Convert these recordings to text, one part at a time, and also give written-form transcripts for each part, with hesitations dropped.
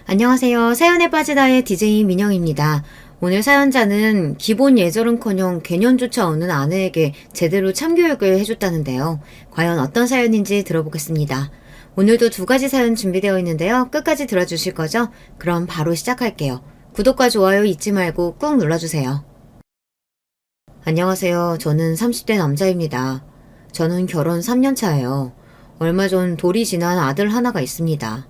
안녕하세요. 사연에 빠지다의 DJ 민영입니다. 오늘 사연자는 기본 예절은커녕 개념조차 없는 아내에게 제대로 참교육을 해줬다는데요. 과연 어떤 사연인지 들어보겠습니다. 오늘도 두 가지 사연 준비되어 있는데요. 끝까지 들어주실 거죠? 그럼 바로 시작할게요. 구독과 좋아요 잊지 말고 꾹 눌러주세요. 안녕하세요. 저는 30대 남자입니다. 저는 결혼 3년 차예요. 얼마 전 돌이 지난 아들 하나가 있습니다.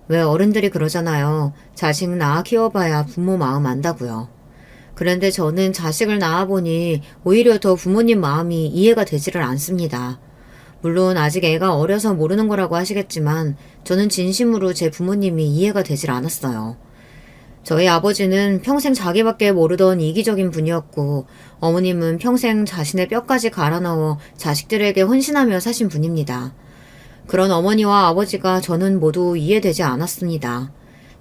왜 어른들이 그러잖아요. 자식 낳아 키워봐야 부모 마음 안다고요. 그런데 저는 자식을 낳아보니 오히려 더 부모님 마음이 이해가 되지를 않습니다. 물론 아직 애가 어려서 모르는 거라고 하시겠지만 저는 진심으로 제 부모님이 이해가 되질 않았어요. 저희 아버지는 평생 자기밖에 모르던 이기적인 분이었고 어머님은 평생 자신의 뼈까지 갈아 넣어 자식들에게 헌신하며 사신 분입니다. 그런 어머니와 아버지가 저는 모두 이해되지 않았습니다.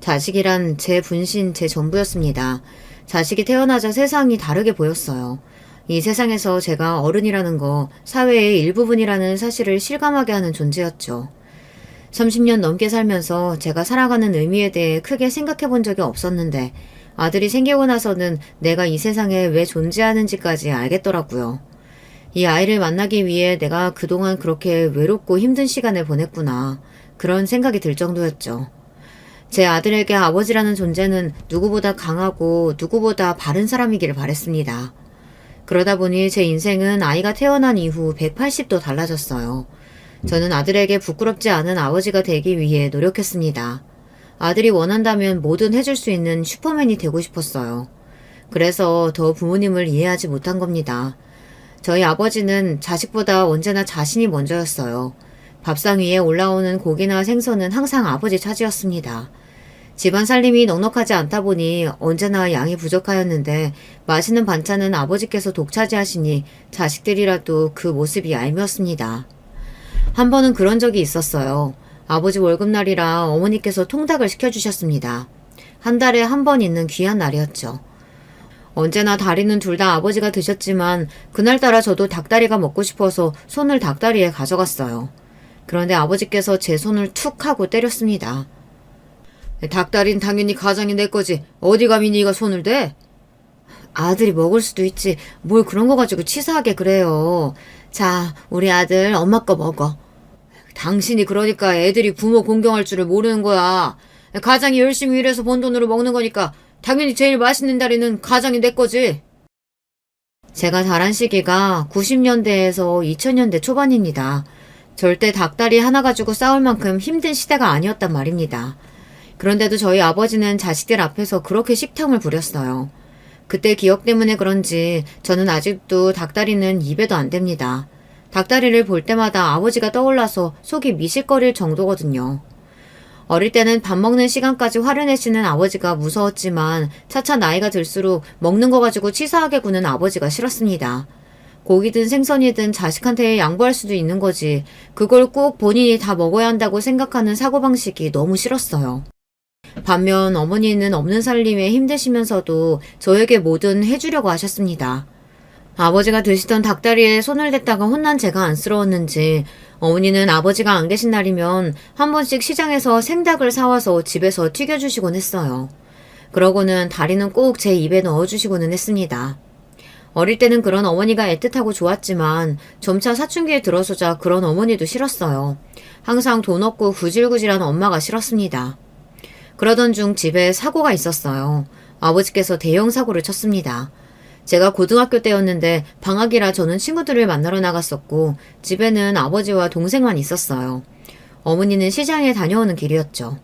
자식이란 제 분신, 제 전부였습니다. 자식이 태어나자 세상이 다르게 보였어요. 이 세상에서 제가 어른이라는 거, 사회의 일부분이라는 사실을 실감하게 하는 존재였죠. 30년 넘게 살면서 제가 살아가는 의미에 대해 크게 생각해 본 적이 없었는데 아들이 생기고 나서는 내가 이 세상에 왜 존재하는지까지 알겠더라고요. 이 아이를 만나기 위해 내가 그동안 그렇게 외롭고 힘든 시간을 보냈구나. 그런 생각이 들 정도였죠. 제 아들에게 아버지라는 존재는 누구보다 강하고 누구보다 바른 사람이기를 바랬습니다. 그러다 보니 제 인생은 아이가 태어난 이후 180도 달라졌어요. 저는 아들에게 부끄럽지 않은 아버지가 되기 위해 노력했습니다. 아들이 원한다면 뭐든 해줄 수 있는 슈퍼맨이 되고 싶었어요. 그래서 더 부모님을 이해하지 못한 겁니다. 저희 아버지는 자식보다 언제나 자신이 먼저였어요. 밥상 위에 올라오는 고기나 생선은 항상 아버지 차지였습니다. 집안 살림이 넉넉하지 않다 보니 언제나 양이 부족하였는데 맛있는 반찬은 아버지께서 독차지하시니 자식들이라도 그 모습이 얄미웠습니다. 한 번은 그런 적이 있었어요. 아버지 월급날이라 어머니께서 통닭을 시켜주셨습니다. 한 달에 한 번 있는 귀한 날이었죠. 언제나 다리는 둘 다 아버지가 드셨지만 그날따라 저도 닭다리가 먹고 싶어서 손을 닭다리에 가져갔어요. 그런데 아버지께서 제 손을 툭 하고 때렸습니다. 닭다리는 당연히 가장이 내 거지. 어디 감히 네가 손을 대? 아들이 먹을 수도 있지. 뭘 그런 거 가지고 치사하게 그래요. 자, 우리 아들 엄마 거 먹어. 당신이 그러니까 애들이 부모 공경할 줄을 모르는 거야. 가장이 열심히 일해서 번 돈으로 먹는 거니까 당연히 제일 맛있는 다리는 가장이 내 거지. 제가 자란 시기가 90년대에서 2000년대 초반입니다. 절대 닭다리 하나 가지고 싸울 만큼 힘든 시대가 아니었단 말입니다. 그런데도 저희 아버지는 자식들 앞에서 그렇게 식탐을 부렸어요. 그때 기억 때문에 그런지 저는 아직도 닭다리는 입에도 안 댑니다. 닭다리를 볼 때마다 아버지가 떠올라서 속이 미실거릴 정도거든요. 어릴 때는 밥 먹는 시간까지 화를 내시는 아버지가 무서웠지만 차차 나이가 들수록 먹는 거 가지고 치사하게 구는 아버지가 싫었습니다. 고기든 생선이든 자식한테 양보할 수도 있는 거지. 그걸 꼭 본인이 다 먹어야 한다고 생각하는 사고방식이 너무 싫었어요. 반면 어머니는 없는 살림에 힘드시면서도 저에게 뭐든 해주려고 하셨습니다. 아버지가 드시던 닭다리에 손을 댔다가 혼난 제가 안쓰러웠는지 어머니는 아버지가 안 계신 날이면 한 번씩 시장에서 생닭을 사와서 집에서 튀겨주시곤 했어요. 그러고는 다리는 꼭 제 입에 넣어주시고는 했습니다. 어릴 때는 그런 어머니가 애틋하고 좋았지만 점차 사춘기에 들어서자 그런 어머니도 싫었어요. 항상 돈 없고 구질구질한 엄마가 싫었습니다. 그러던 중 집에 사고가 있었어요. 아버지께서 대형 사고를 쳤습니다. 제가 고등학교 때였는데 방학이라 저는 친구들을 만나러 나갔었고 집에는 아버지와 동생만 있었어요. 어머니는 시장에 다녀오는 길이었죠.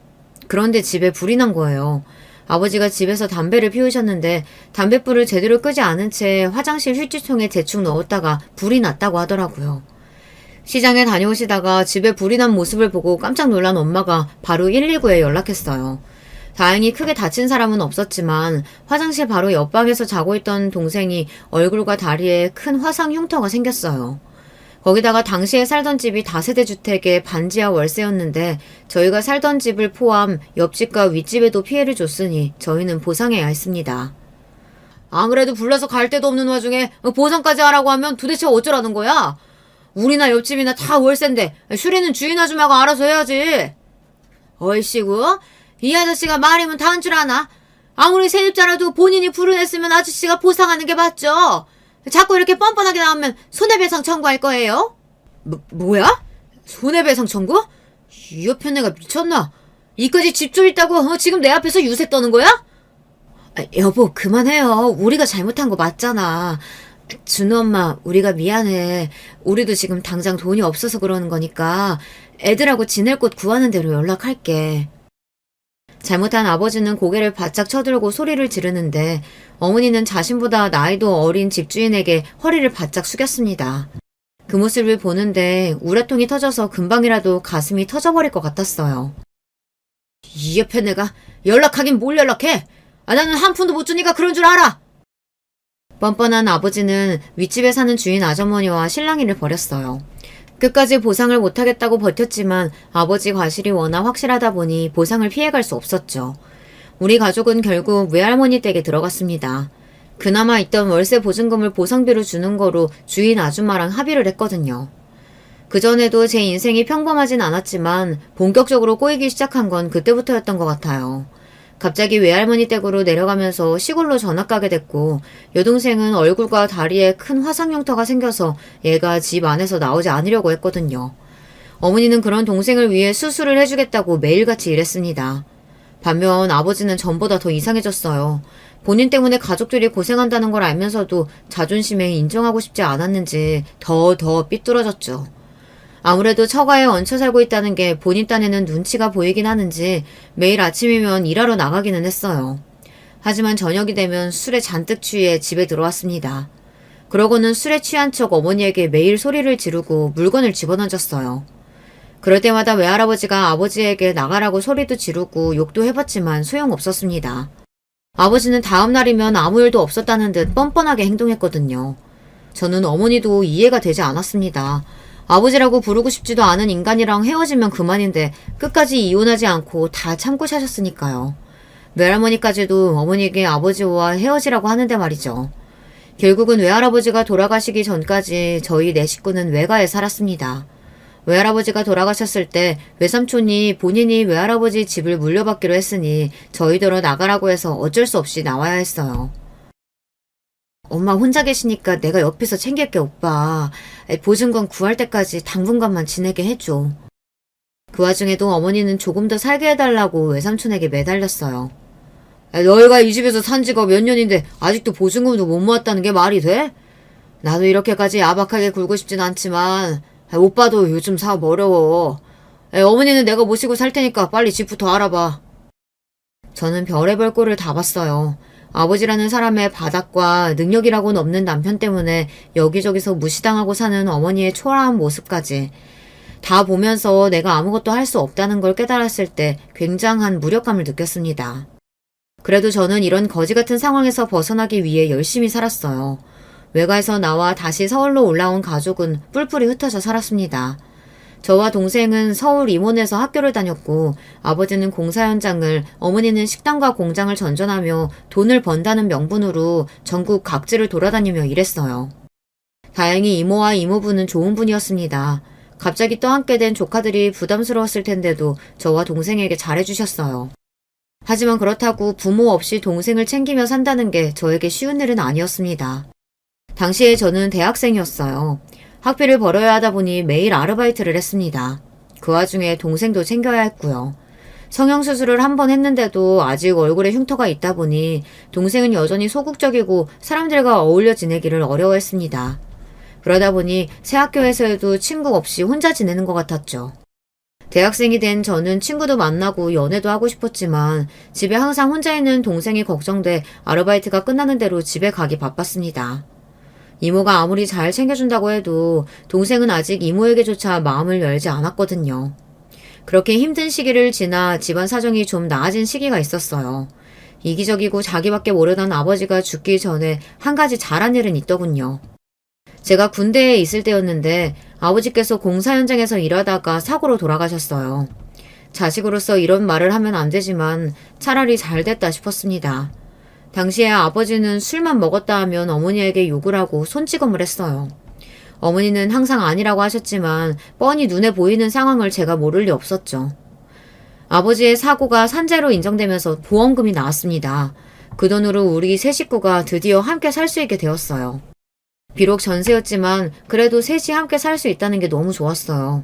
그런데 집에 불이 난 거예요. 아버지가 집에서 담배를 피우셨는데 담뱃불을 제대로 끄지 않은 채 화장실 휴지통에 대충 넣었다가 불이 났다고 하더라고요. 시장에 다녀오시다가 집에 불이 난 모습을 보고 깜짝 놀란 엄마가 바로 119에 연락했어요. 다행히 크게 다친 사람은 없었지만 화장실 바로 옆방에서 자고 있던 동생이 얼굴과 다리에 큰 화상 흉터가 생겼어요. 거기다가 당시에 살던 집이 다세대 주택의 반지하 월세였는데 저희가 살던 집을 포함 옆집과 윗집에도 피해를 줬으니 저희는 보상해야 했습니다. 안 그래도 불나서 갈 데도 없는 와중에 보상까지 하라고 하면 도대체 어쩌라는 거야? 우리나 옆집이나 다 월세인데 수리는 주인 아줌마가 알아서 해야지. 어이씨구, 이 아저씨가 말이면 다 한 줄 아나? 아무리 세입자라도 본인이 불운했으면 아저씨가 보상하는 게 맞죠. 자꾸 이렇게 뻔뻔하게 나오면 손해배상 청구할 거예요? 뭐야? 손해배상 청구? 이 옆에 애가 미쳤나? 이까지 집 좀 있다고 지금 내 앞에서 유세 떠는 거야? 여보, 그만해요. 우리가 잘못한 거 맞잖아. 준우 엄마, 우리가 미안해. 우리도 지금 당장 돈이 없어서 그러는 거니까 애들하고 지낼 곳 구하는 대로 연락할게. 잘못한 아버지는 고개를 바짝 쳐들고 소리를 지르는데 어머니는 자신보다 나이도 어린 집주인에게 허리를 바짝 숙였습니다. 그 모습을 보는데 우라통이 터져서 금방이라도 가슴이 터져버릴 것 같았어요. 이 옆에 내가 연락하긴 뭘 연락해? 나는 한 푼도 못 주니까 그런 줄 알아! 뻔뻔한 아버지는 윗집에 사는 주인 아주머니와 실랑이를 벌였어요. 끝까지 보상을 못하겠다고 버텼지만 아버지 과실이 워낙 확실하다 보니 보상을 피해갈 수 없었죠. 우리 가족은 결국 외할머니 댁에 들어갔습니다. 그나마 있던 월세 보증금을 보상비로 주는 거로 주인 아줌마랑 합의를 했거든요. 그전에도 제 인생이 평범하진 않았지만 본격적으로 꼬이기 시작한 건 그때부터였던 것 같아요. 갑자기 외할머니 댁으로 내려가면서 시골로 전학 가게 됐고 여동생은 얼굴과 다리에 큰 화상 흉터가 생겨서 얘가 집 안에서 나오지 않으려고 했거든요. 어머니는 그런 동생을 위해 수술을 해주겠다고 매일같이 일했습니다. 반면 아버지는 전보다 더 이상해졌어요. 본인 때문에 가족들이 고생한다는 걸 알면서도 자존심에 인정하고 싶지 않았는지 더 삐뚤어졌죠. 아무래도 처가에 얹혀 살고 있다는 게 본인 딴에는 눈치가 보이긴 하는지 매일 아침이면 일하러 나가기는 했어요. 하지만 저녁이 되면 술에 잔뜩 취해 집에 들어왔습니다. 그러고는 술에 취한 척 어머니에게 매일 소리를 지르고 물건을 집어던졌어요. 그럴 때마다 외할아버지가 아버지에게 나가라고 소리도 지르고 욕도 해봤지만 소용없었습니다. 아버지는 다음 날이면 아무 일도 없었다는 듯 뻔뻔하게 행동했거든요. 저는 어머니도 이해가 되지 않았습니다. 아버지라고 부르고 싶지도 않은 인간이랑 헤어지면 그만인데 끝까지 이혼하지 않고 다 참고 사셨으니까요. 외할머니까지도 어머니에게 아버지와 헤어지라고 하는데 말이죠. 결국은 외할아버지가 돌아가시기 전까지 저희 네 식구는 외가에 살았습니다. 외할아버지가 돌아가셨을 때 외삼촌이 본인이 외할아버지 집을 물려받기로 했으니 저희더러 나가라고 해서 어쩔 수 없이 나와야 했어요. 엄마 혼자 계시니까 내가 옆에서 챙길게, 오빠. 보증금 구할 때까지 당분간만 지내게 해줘. 그 와중에도 어머니는 조금 더 살게 해달라고 외삼촌에게 매달렸어요. 너희가 이 집에서 산 지가 몇 년인데 아직도 보증금도 못 모았다는 게 말이 돼? 나도 이렇게까지 야박하게 굴고 싶진 않지만 오빠도 요즘 사업 어려워. 어머니는 내가 모시고 살 테니까 빨리 집부터 알아봐. 저는 별의별 꼴을 다 봤어요. 아버지라는 사람의 바닥과 능력이라고는 없는 남편 때문에 여기저기서 무시당하고 사는 어머니의 초라한 모습까지 다 보면서 내가 아무것도 할 수 없다는 걸 깨달았을 때 굉장한 무력감을 느꼈습니다. 그래도 저는 이런 거지 같은 상황에서 벗어나기 위해 열심히 살았어요. 외가에서 나와 다시 서울로 올라온 가족은 뿔뿔이 흩어져 살았습니다. 저와 동생은 서울 임원에서 학교를 다녔고 아버지는 공사 현장을, 어머니는 식당과 공장을 전전하며 돈을 번다는 명분으로 전국 각지를 돌아다니며 일했어요. 다행히 이모와 이모부는 좋은 분이었습니다. 갑자기 떠안게 된 조카들이 부담스러웠을 텐데도 저와 동생에게 잘해주셨어요. 하지만 그렇다고 부모 없이 동생을 챙기며 산다는 게 저에게 쉬운 일은 아니었습니다. 당시에 저는 대학생이었어요. 학비를 벌어야 하다 보니 매일 아르바이트를 했습니다. 그 와중에 동생도 챙겨야 했고요. 성형수술을 한 번 했는데도 아직 얼굴에 흉터가 있다 보니 동생은 여전히 소극적이고 사람들과 어울려 지내기를 어려워했습니다. 그러다 보니 새 학교에서도 친구 없이 혼자 지내는 것 같았죠. 대학생이 된 저는 친구도 만나고 연애도 하고 싶었지만 집에 항상 혼자 있는 동생이 걱정돼 아르바이트가 끝나는 대로 집에 가기 바빴습니다. 이모가 아무리 잘 챙겨준다고 해도 동생은 아직 이모에게조차 마음을 열지 않았거든요. 그렇게 힘든 시기를 지나 집안 사정이 좀 나아진 시기가 있었어요. 이기적이고 자기밖에 모르던 아버지가 죽기 전에 한 가지 잘한 일은 있더군요. 제가 군대에 있을 때였는데 아버지께서 공사 현장에서 일하다가 사고로 돌아가셨어요. 자식으로서 이런 말을 하면 안 되지만 차라리 잘 됐다 싶었습니다. 당시에 아버지는 술만 먹었다 하면 어머니에게 욕을 하고 손찌검을 했어요. 어머니는 항상 아니라고 하셨지만 뻔히 눈에 보이는 상황을 제가 모를 리 없었죠. 아버지의 사고가 산재로 인정되면서 보험금이 나왔습니다. 그 돈으로 우리 세 식구가 드디어 함께 살 수 있게 되었어요. 비록 전세였지만 그래도 셋이 함께 살 수 있다는 게 너무 좋았어요.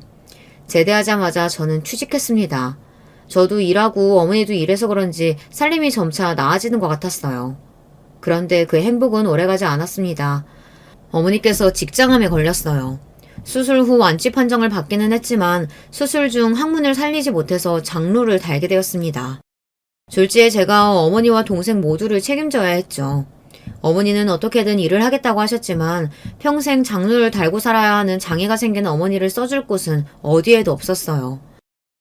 제대하자마자 저는 취직했습니다. 저도 일하고 어머니도 일해서 그런지 살림이 점차 나아지는 것 같았어요. 그런데 그 행복은 오래가지 않았습니다. 어머니께서 직장암에 걸렸어요. 수술 후 완치 판정을 받기는 했지만 수술 중 항문을 살리지 못해서 장루를 달게 되었습니다. 졸지에 제가 어머니와 동생 모두를 책임져야 했죠. 어머니는 어떻게든 일을 하겠다고 하셨지만 평생 장루를 달고 살아야 하는 장애가 생긴 어머니를 써줄 곳은 어디에도 없었어요.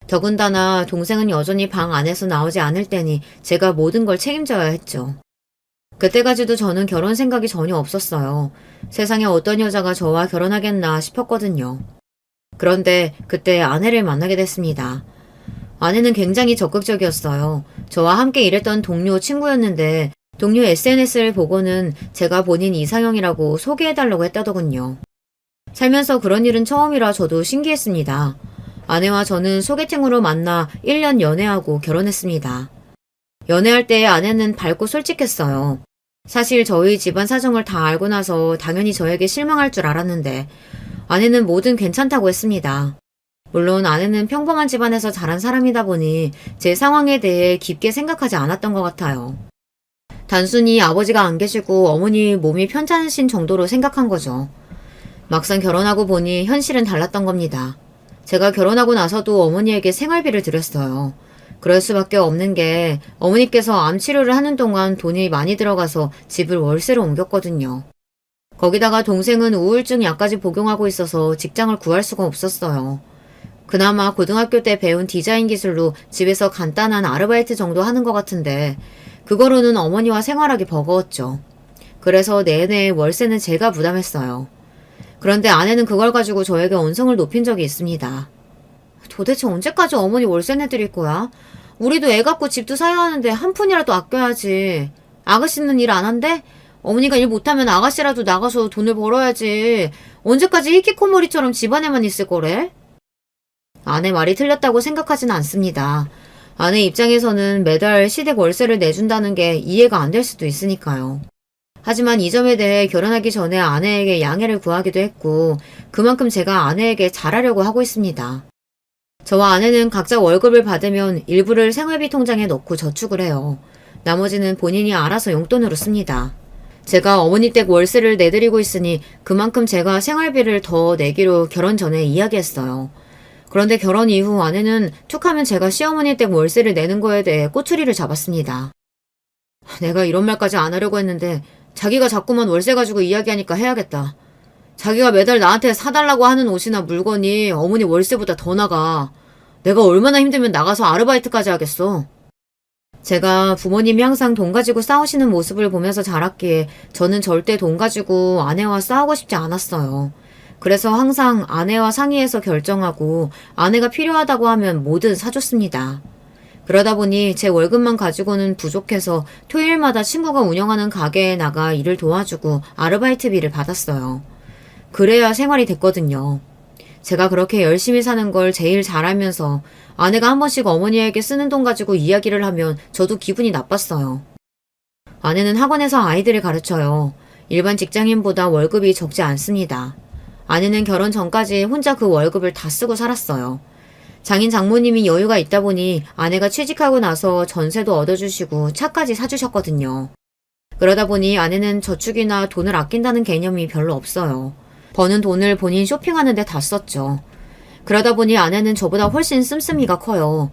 더군다나 동생은 여전히 방 안에서 나오지 않을 테니 제가 모든 걸 책임져야 했죠. 그때까지도 저는 결혼 생각이 전혀 없었어요. 세상에 어떤 여자가 저와 결혼하겠나 싶었거든요. 그런데 그때 아내를 만나게 됐습니다. 아내는 굉장히 적극적이었어요. 저와 함께 일했던 동료 친구였는데 동료 SNS를 보고는 제가 본인 이상형이라고 소개해달라고 했다더군요. 살면서 그런 일은 처음이라 저도 신기했습니다. 아내와 저는 소개팅으로 만나 1년 연애하고 결혼했습니다. 연애할 때 아내는 밝고 솔직했어요. 사실 저희 집안 사정을 다 알고 나서 당연히 저에게 실망할 줄 알았는데 아내는 뭐든 괜찮다고 했습니다. 물론 아내는 평범한 집안에서 자란 사람이다 보니 제 상황에 대해 깊게 생각하지 않았던 것 같아요. 단순히 아버지가 안 계시고 어머니 몸이 편찮으신 정도로 생각한 거죠. 막상 결혼하고 보니 현실은 달랐던 겁니다. 제가 결혼하고 나서도 어머니에게 생활비를 드렸어요. 그럴 수밖에 없는 게 어머니께서 암 치료를 하는 동안 돈이 많이 들어가서 집을 월세로 옮겼거든요. 거기다가 동생은 우울증 약까지 복용하고 있어서 직장을 구할 수가 없었어요. 그나마 고등학교 때 배운 디자인 기술로 집에서 간단한 아르바이트 정도 하는 것 같은데 그거로는 어머니와 생활하기 버거웠죠. 그래서 내내 월세는 제가 부담했어요. 그런데 아내는 그걸 가지고 저에게 언성을 높인 적이 있습니다. 도대체 언제까지 어머니 월세 내드릴 거야? 우리도 애 갖고 집도 사야 하는데 한 푼이라도 아껴야지. 아가씨는 일 안 한대? 어머니가 일 못하면 아가씨라도 나가서 돈을 벌어야지. 언제까지 히키코모리처럼 집안에만 있을 거래? 아내 말이 틀렸다고 생각하진 않습니다. 아내 입장에서는 매달 시댁 월세를 내준다는 게 이해가 안 될 수도 있으니까요. 하지만 이 점에 대해 결혼하기 전에 아내에게 양해를 구하기도 했고 그만큼 제가 아내에게 잘하려고 하고 있습니다. 저와 아내는 각자 월급을 받으면 일부를 생활비 통장에 넣고 저축을 해요. 나머지는 본인이 알아서 용돈으로 씁니다. 제가 어머니 댁 월세를 내드리고 있으니 그만큼 제가 생활비를 더 내기로 결혼 전에 이야기했어요. 그런데 결혼 이후 아내는 툭하면 제가 시어머니 댁 월세를 내는 거에 대해 꼬투리를 잡았습니다. 내가 이런 말까지 안 하려고 했는데 자기가 자꾸만 월세 가지고 이야기하니까 해야겠다. 자기가 매달 나한테 사달라고 하는 옷이나 물건이 어머니 월세보다 더 나가. 내가 얼마나 힘들면 나가서 아르바이트까지 하겠어. 제가 부모님이 항상 돈 가지고 싸우시는 모습을 보면서 자랐기에 저는 절대 돈 가지고 아내와 싸우고 싶지 않았어요. 그래서 항상 아내와 상의해서 결정하고 아내가 필요하다고 하면 뭐든 사줬습니다. 그러다 보니 제 월급만 가지고는 부족해서 토요일마다 친구가 운영하는 가게에 나가 일을 도와주고 아르바이트비를 받았어요. 그래야 생활이 됐거든요. 제가 그렇게 열심히 사는 걸 제일 잘 알면서 아내가 한 번씩 어머니에게 쓰는 돈 가지고 이야기를 하면 저도 기분이 나빴어요. 아내는 학원에서 아이들을 가르쳐요. 일반 직장인보다 월급이 적지 않습니다. 아내는 결혼 전까지 혼자 그 월급을 다 쓰고 살았어요. 장인 장모님이 여유가 있다 보니 아내가 취직하고 나서 전세도 얻어주시고 차까지 사주셨거든요. 그러다 보니 아내는 저축이나 돈을 아낀다는 개념이 별로 없어요. 버는 돈을 본인 쇼핑하는 데 다 썼죠. 그러다 보니 아내는 저보다 훨씬 씀씀이가 커요.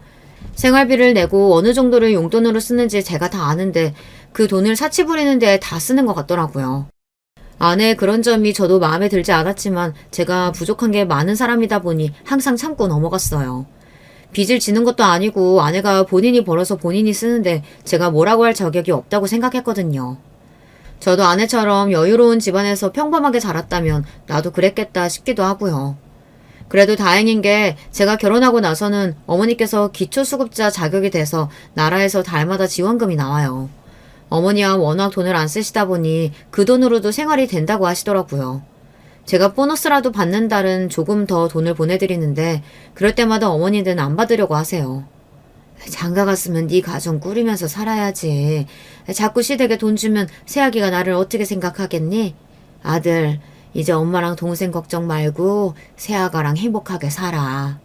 생활비를 내고 어느 정도를 용돈으로 쓰는지 제가 다 아는데 그 돈을 사치 부리는 데 다 쓰는 것 같더라고요. 아내의 그런 점이 저도 마음에 들지 않았지만 제가 부족한 게 많은 사람이다 보니 항상 참고 넘어갔어요. 빚을 지는 것도 아니고 아내가 본인이 벌어서 본인이 쓰는데 제가 뭐라고 할 자격이 없다고 생각했거든요. 저도 아내처럼 여유로운 집안에서 평범하게 자랐다면 나도 그랬겠다 싶기도 하고요. 그래도 다행인 게 제가 결혼하고 나서는 어머니께서 기초수급자 자격이 돼서 나라에서 달마다 지원금이 나와요. 어머니와 워낙 돈을 안 쓰시다 보니 그 돈으로도 생활이 된다고 하시더라고요. 제가 보너스라도 받는 달은 조금 더 돈을 보내드리는데 그럴 때마다 어머니는 안 받으려고 하세요. 장가 갔으면 네 가정 꾸리면서 살아야지. 자꾸 시댁에 돈 주면 새아기가 나를 어떻게 생각하겠니? 아들, 이제 엄마랑 동생 걱정 말고 새아가랑 행복하게 살아.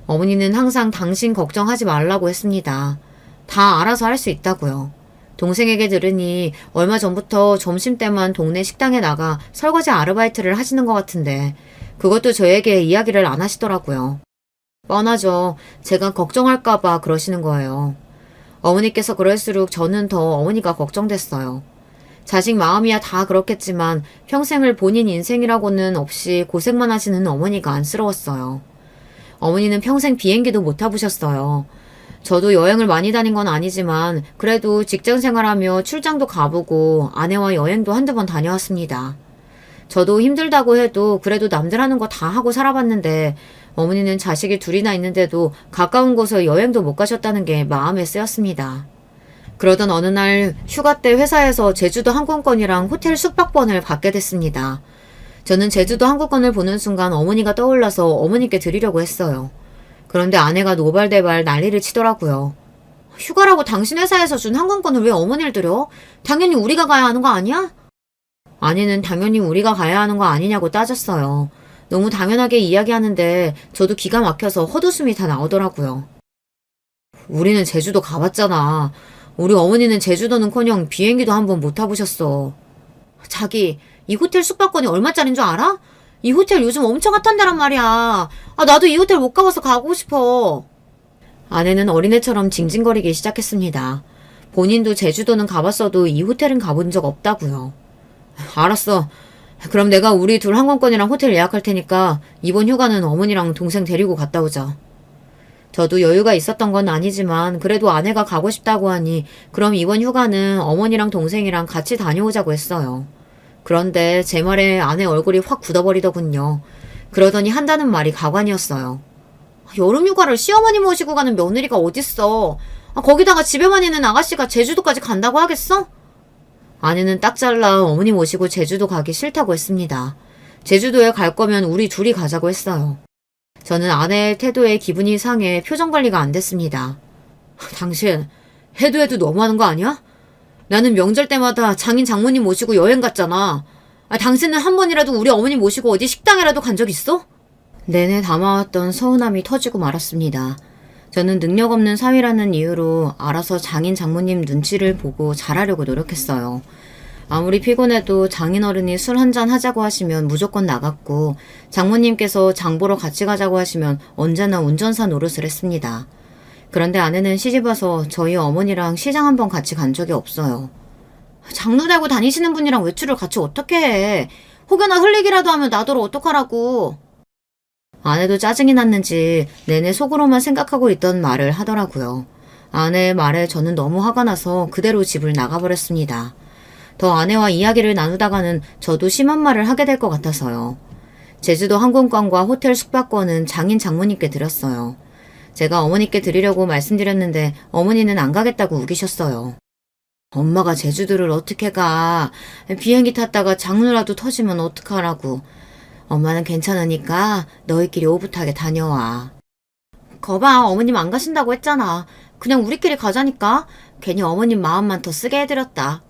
어머니는 항상 당신 걱정하지 말라고 했습니다. 다 알아서 할 수 있다고요. 동생에게 들으니 얼마 전부터 점심때만 동네 식당에 나가 설거지 아르바이트를 하시는 것 같은데 그것도 저에게 이야기를 안 하시더라고요. 뻔하죠. 제가 걱정할까봐 그러시는 거예요. 어머니께서 그럴수록 저는 더 어머니가 걱정됐어요. 자식 마음이야 다 그렇겠지만 평생을 본인 인생이라고는 없이 고생만 하시는 어머니가 안쓰러웠어요. 어머니는 평생 비행기도 못 타보셨어요. 저도 여행을 많이 다닌 건 아니지만 그래도 직장 생활하며 출장도 가보고 아내와 여행도 한두 번 다녀왔습니다. 저도 힘들다고 해도 그래도 남들 하는 거 다 하고 살아봤는데 어머니는 자식이 둘이나 있는데도 가까운 곳을 여행도 못 가셨다는 게 마음에 쓰였습니다. 그러던 어느 날 휴가 때 회사에서 제주도 항공권이랑 호텔 숙박권을 받게 됐습니다. 저는 제주도 항공권을 보는 순간 어머니가 떠올라서 어머니께 드리려고 했어요. 그런데 아내가 노발대발 난리를 치더라고요. 휴가라고 당신 회사에서 준 항공권을 왜 어머니를 드려? 당연히 우리가 가야 하는 거 아니야? 아내는 당연히 우리가 가야 하는 거 아니냐고 따졌어요. 너무 당연하게 이야기하는데 저도 기가 막혀서 헛웃음이 다 나오더라고요. 우리는 제주도 가봤잖아. 우리 어머니는 제주도는커녕 비행기도 한번 못 타보셨어. 자기, 이 호텔 숙박권이 얼마짜린 줄 알아? 이 호텔 요즘 엄청 핫한 데란 말이야. 나도 이 호텔 못 가봐서 가고 싶어. 아내는 어린애처럼 징징거리기 시작했습니다. 본인도 제주도는 가봤어도 이 호텔은 가본 적 없다고요. 알았어. 그럼 내가 우리 둘 항공권이랑 호텔 예약할 테니까 이번 휴가는 어머니랑 동생 데리고 갔다 오자. 저도 여유가 있었던 건 아니지만 그래도 아내가 가고 싶다고 하니 그럼 이번 휴가는 어머니랑 동생이랑 같이 다녀오자고 했어요. 그런데 제 말에 아내 얼굴이 확 굳어버리더군요. 그러더니 한다는 말이 가관이었어요. 여름휴가를 시어머니 모시고 가는 며느리가 어딨어. 거기다가 집에만 있는 아가씨가 제주도까지 간다고 하겠어? 아내는 딱 잘라 어머니 모시고 제주도 가기 싫다고 했습니다. 제주도에 갈 거면 우리 둘이 가자고 했어요. 저는 아내의 태도에 기분이 상해 표정 관리가 안 됐습니다. 당신 해도 너무하는 거 아니야? 나는 명절 때마다 장인 장모님 모시고 여행 갔잖아. 당신은 한 번이라도 우리 어머니 모시고 어디 식당이라도 간 적 있어? 내내 담아왔던 서운함이 터지고 말았습니다. 저는 능력 없는 사위라는 이유로 알아서 장인 장모님 눈치를 보고 잘하려고 노력했어요. 아무리 피곤해도 장인어른이 술 한잔 하자고 하시면 무조건 나갔고 장모님께서 장 보러 같이 가자고 하시면 언제나 운전사 노릇을 했습니다. 그런데 아내는 시집와서 저희 어머니랑 시장 한번 같이 간 적이 없어요. 장로 달고 다니시는 분이랑 외출을 같이 어떻게 해? 혹여나 흘리기라도 하면 나더러 어떡하라고. 아내도 짜증이 났는지 내내 속으로만 생각하고 있던 말을 하더라고요. 아내의 말에 저는 너무 화가 나서 그대로 집을 나가버렸습니다. 더 아내와 이야기를 나누다가는 저도 심한 말을 하게 될 것 같아서요. 제주도 항공권과 호텔 숙박권은 장인 장모님께 드렸어요. 제가 어머니께 드리려고 말씀드렸는데 어머니는 안 가겠다고 우기셨어요. 엄마가 제주도를 어떻게 가? 비행기 탔다가 장르라도 터지면 어떡하라고. 엄마는 괜찮으니까 너희끼리 오붓하게 다녀와. 거봐, 어머님 안 가신다고 했잖아. 그냥 우리끼리 가자니까. 괜히 어머님 마음만 더 쓰게 해드렸다.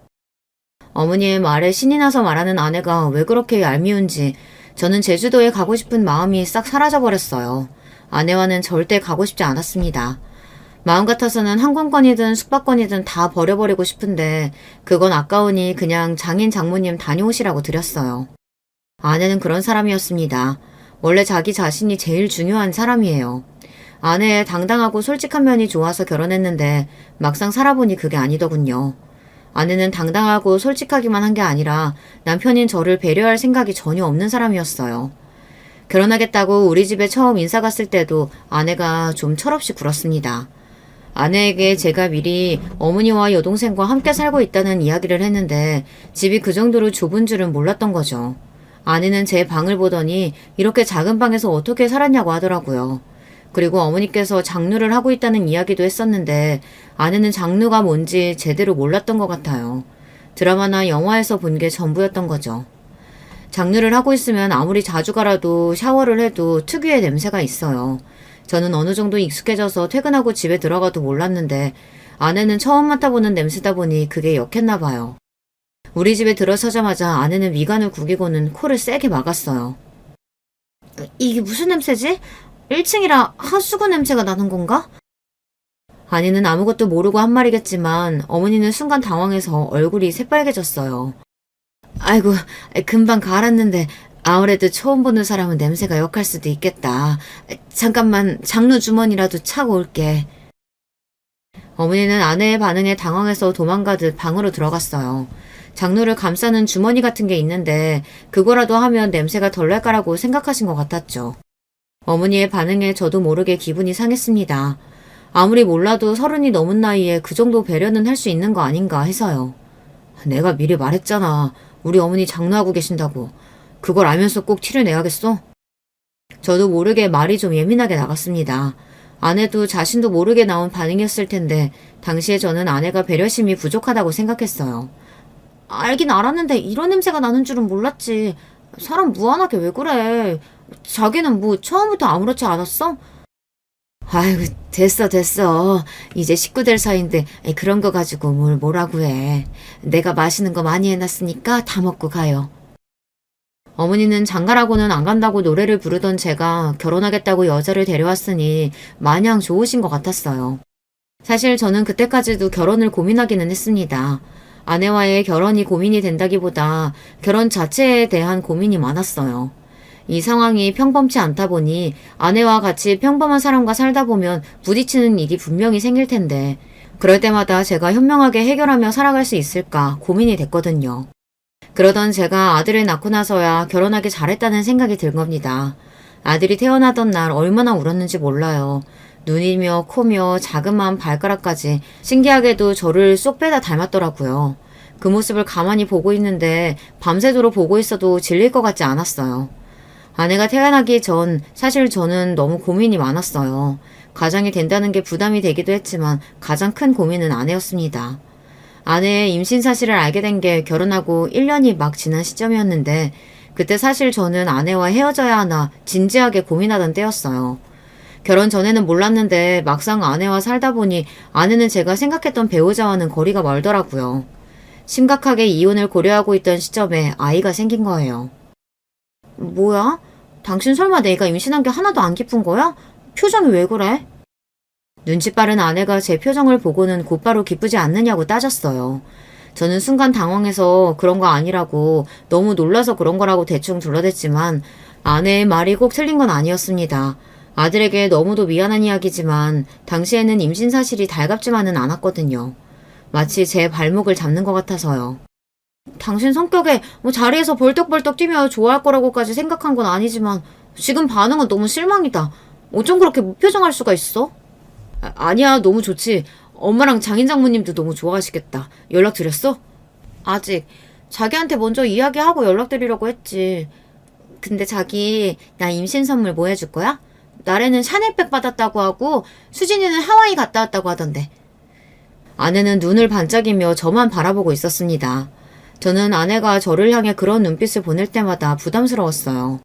어머니의 말에 신이 나서 말하는 아내가 왜 그렇게 얄미운지 저는 제주도에 가고 싶은 마음이 싹 사라져버렸어요. 아내와는 절대 가고 싶지 않았습니다. 마음 같아서는 항공권이든 숙박권이든 다 버려버리고 싶은데 그건 아까우니 그냥 장인 장모님 다녀오시라고 드렸어요. 아내는 그런 사람이었습니다. 원래 자기 자신이 제일 중요한 사람이에요. 아내의 당당하고 솔직한 면이 좋아서 결혼했는데 막상 살아보니 그게 아니더군요. 아내는 당당하고 솔직하기만 한 게 아니라 남편인 저를 배려할 생각이 전혀 없는 사람이었어요. 결혼하겠다고 우리 집에 처음 인사 갔을 때도 아내가 좀 철없이 굴었습니다. 아내에게 제가 미리 어머니와 여동생과 함께 살고 있다는 이야기를 했는데 집이 그 정도로 좁은 줄은 몰랐던 거죠. 아내는 제 방을 보더니 이렇게 작은 방에서 어떻게 살았냐고 하더라고요. 그리고 어머니께서 장루를 하고 있다는 이야기도 했었는데 아내는 장루가 뭔지 제대로 몰랐던 것 같아요. 드라마나 영화에서 본 게 전부였던 거죠. 장루를 하고 있으면 아무리 자주 가라도 샤워를 해도 특유의 냄새가 있어요. 저는 어느 정도 익숙해져서 퇴근하고 집에 들어가도 몰랐는데 아내는 처음 맡아보는 냄새다 보니 그게 역했나 봐요. 우리 집에 들어서자마자 아내는 미간을 구기고는 코를 세게 막았어요. 이게 무슨 냄새지? 1층이라 하수구 냄새가 나는 건가? 아내는 아무것도 모르고 한 말이겠지만 어머니는 순간 당황해서 얼굴이 새빨개졌어요. 아이고, 금방 갈았는데 아무래도 처음 보는 사람은 냄새가 역할 수도 있겠다. 잠깐만 장로 주머니라도 차고 올게. 어머니는 아내의 반응에 당황해서 도망가듯 방으로 들어갔어요. 장로를 감싸는 주머니 같은 게 있는데 그거라도 하면 냄새가 덜 날 거라고 생각하신 것 같았죠. 어머니의 반응에 저도 모르게 기분이 상했습니다. 아무리 몰라도 30이 넘은 나이에 그 정도 배려는 할 수 있는 거 아닌가 해서요. 내가 미리 말했잖아. 우리 어머니 장로하고 계신다고. 그걸 알면서 꼭 티를 내야겠어? 저도 모르게 말이 좀 예민하게 나갔습니다. 아내도 자신도 모르게 나온 반응이었을 텐데 당시에 저는 아내가 배려심이 부족하다고 생각했어요. 알긴 알았는데 이런 냄새가 나는 줄은 몰랐지. 사람 무한하게 왜 그래? 자기는 뭐 처음부터 아무렇지 않았어? 아이고 됐어. 이제 식구 될 사이인데 그런 거 가지고 뭘 뭐라고 해. 내가 맛있는 거 많이 해놨으니까 다 먹고 가요. 어머니는 장가라고는 안 간다고 노래를 부르던 제가 결혼하겠다고 여자를 데려왔으니 마냥 좋으신 것 같았어요. 사실 저는 그때까지도 결혼을 고민하기는 했습니다. 아내와의 결혼이 고민이 된다기보다 결혼 자체에 대한 고민이 많았어요. 이 상황이 평범치 않다 보니 아내와 같이 평범한 사람과 살다 보면 부딪히는 일이 분명히 생길 텐데 그럴 때마다 제가 현명하게 해결하며 살아갈 수 있을까 고민이 됐거든요. 그러던 제가 아들을 낳고 나서야 결혼하기 잘했다는 생각이 들 겁니다. 아들이 태어나던 날 얼마나 울었는지 몰라요. 눈이며 코며 자그마한 발가락까지 신기하게도 저를 쏙 빼다 닮았더라고요. 그 모습을 가만히 보고 있는데 밤새도록 보고 있어도 질릴 것 같지 않았어요. 아내가 태어나기 전 사실 저는 너무 고민이 많았어요. 가장이 된다는 게 부담이 되기도 했지만 가장 큰 고민은 아내였습니다. 아내의 임신 사실을 알게 된 게 결혼하고 1년이 막 지난 시점이었는데 그때 사실 저는 아내와 헤어져야 하나 진지하게 고민하던 때였어요. 결혼 전에는 몰랐는데 막상 아내와 살다 보니 아내는 제가 생각했던 배우자와는 거리가 멀더라고요. 심각하게 이혼을 고려하고 있던 시점에 아이가 생긴 거예요. 뭐야? 당신 설마 내가 임신한 게 하나도 안 기쁜 거야? 표정이 왜 그래? 눈치 빠른 아내가 제 표정을 보고는 곧바로 기쁘지 않느냐고 따졌어요. 저는 순간 당황해서 그런 거 아니라고 너무 놀라서 그런 거라고 대충 둘러댔지만 아내의 말이 꼭 틀린 건 아니었습니다. 아들에게 너무도 미안한 이야기지만 당시에는 임신 사실이 달갑지만은 않았거든요. 마치 제 발목을 잡는 것 같아서요. 당신 성격에 뭐 자리에서 벌떡벌떡 뛰며 좋아할 거라고까지 생각한 건 아니지만 지금 반응은 너무 실망이다. 어쩜 그렇게 무표정할 수가 있어? 아니야, 너무 좋지. 엄마랑 장인 장모님도 너무 좋아하시겠다. 연락드렸어? 아직. 자기한테 먼저 이야기하고 연락드리려고 했지. 근데 자기 나 임신 선물 뭐 해줄 거야? 나래는 샤넬백 받았다고 하고 수진이는 하와이 갔다 왔다고 하던데. 아내는 눈을 반짝이며 저만 바라보고 있었습니다. 저는 아내가 저를 향해 그런 눈빛을 보낼 때마다 부담스러웠어요.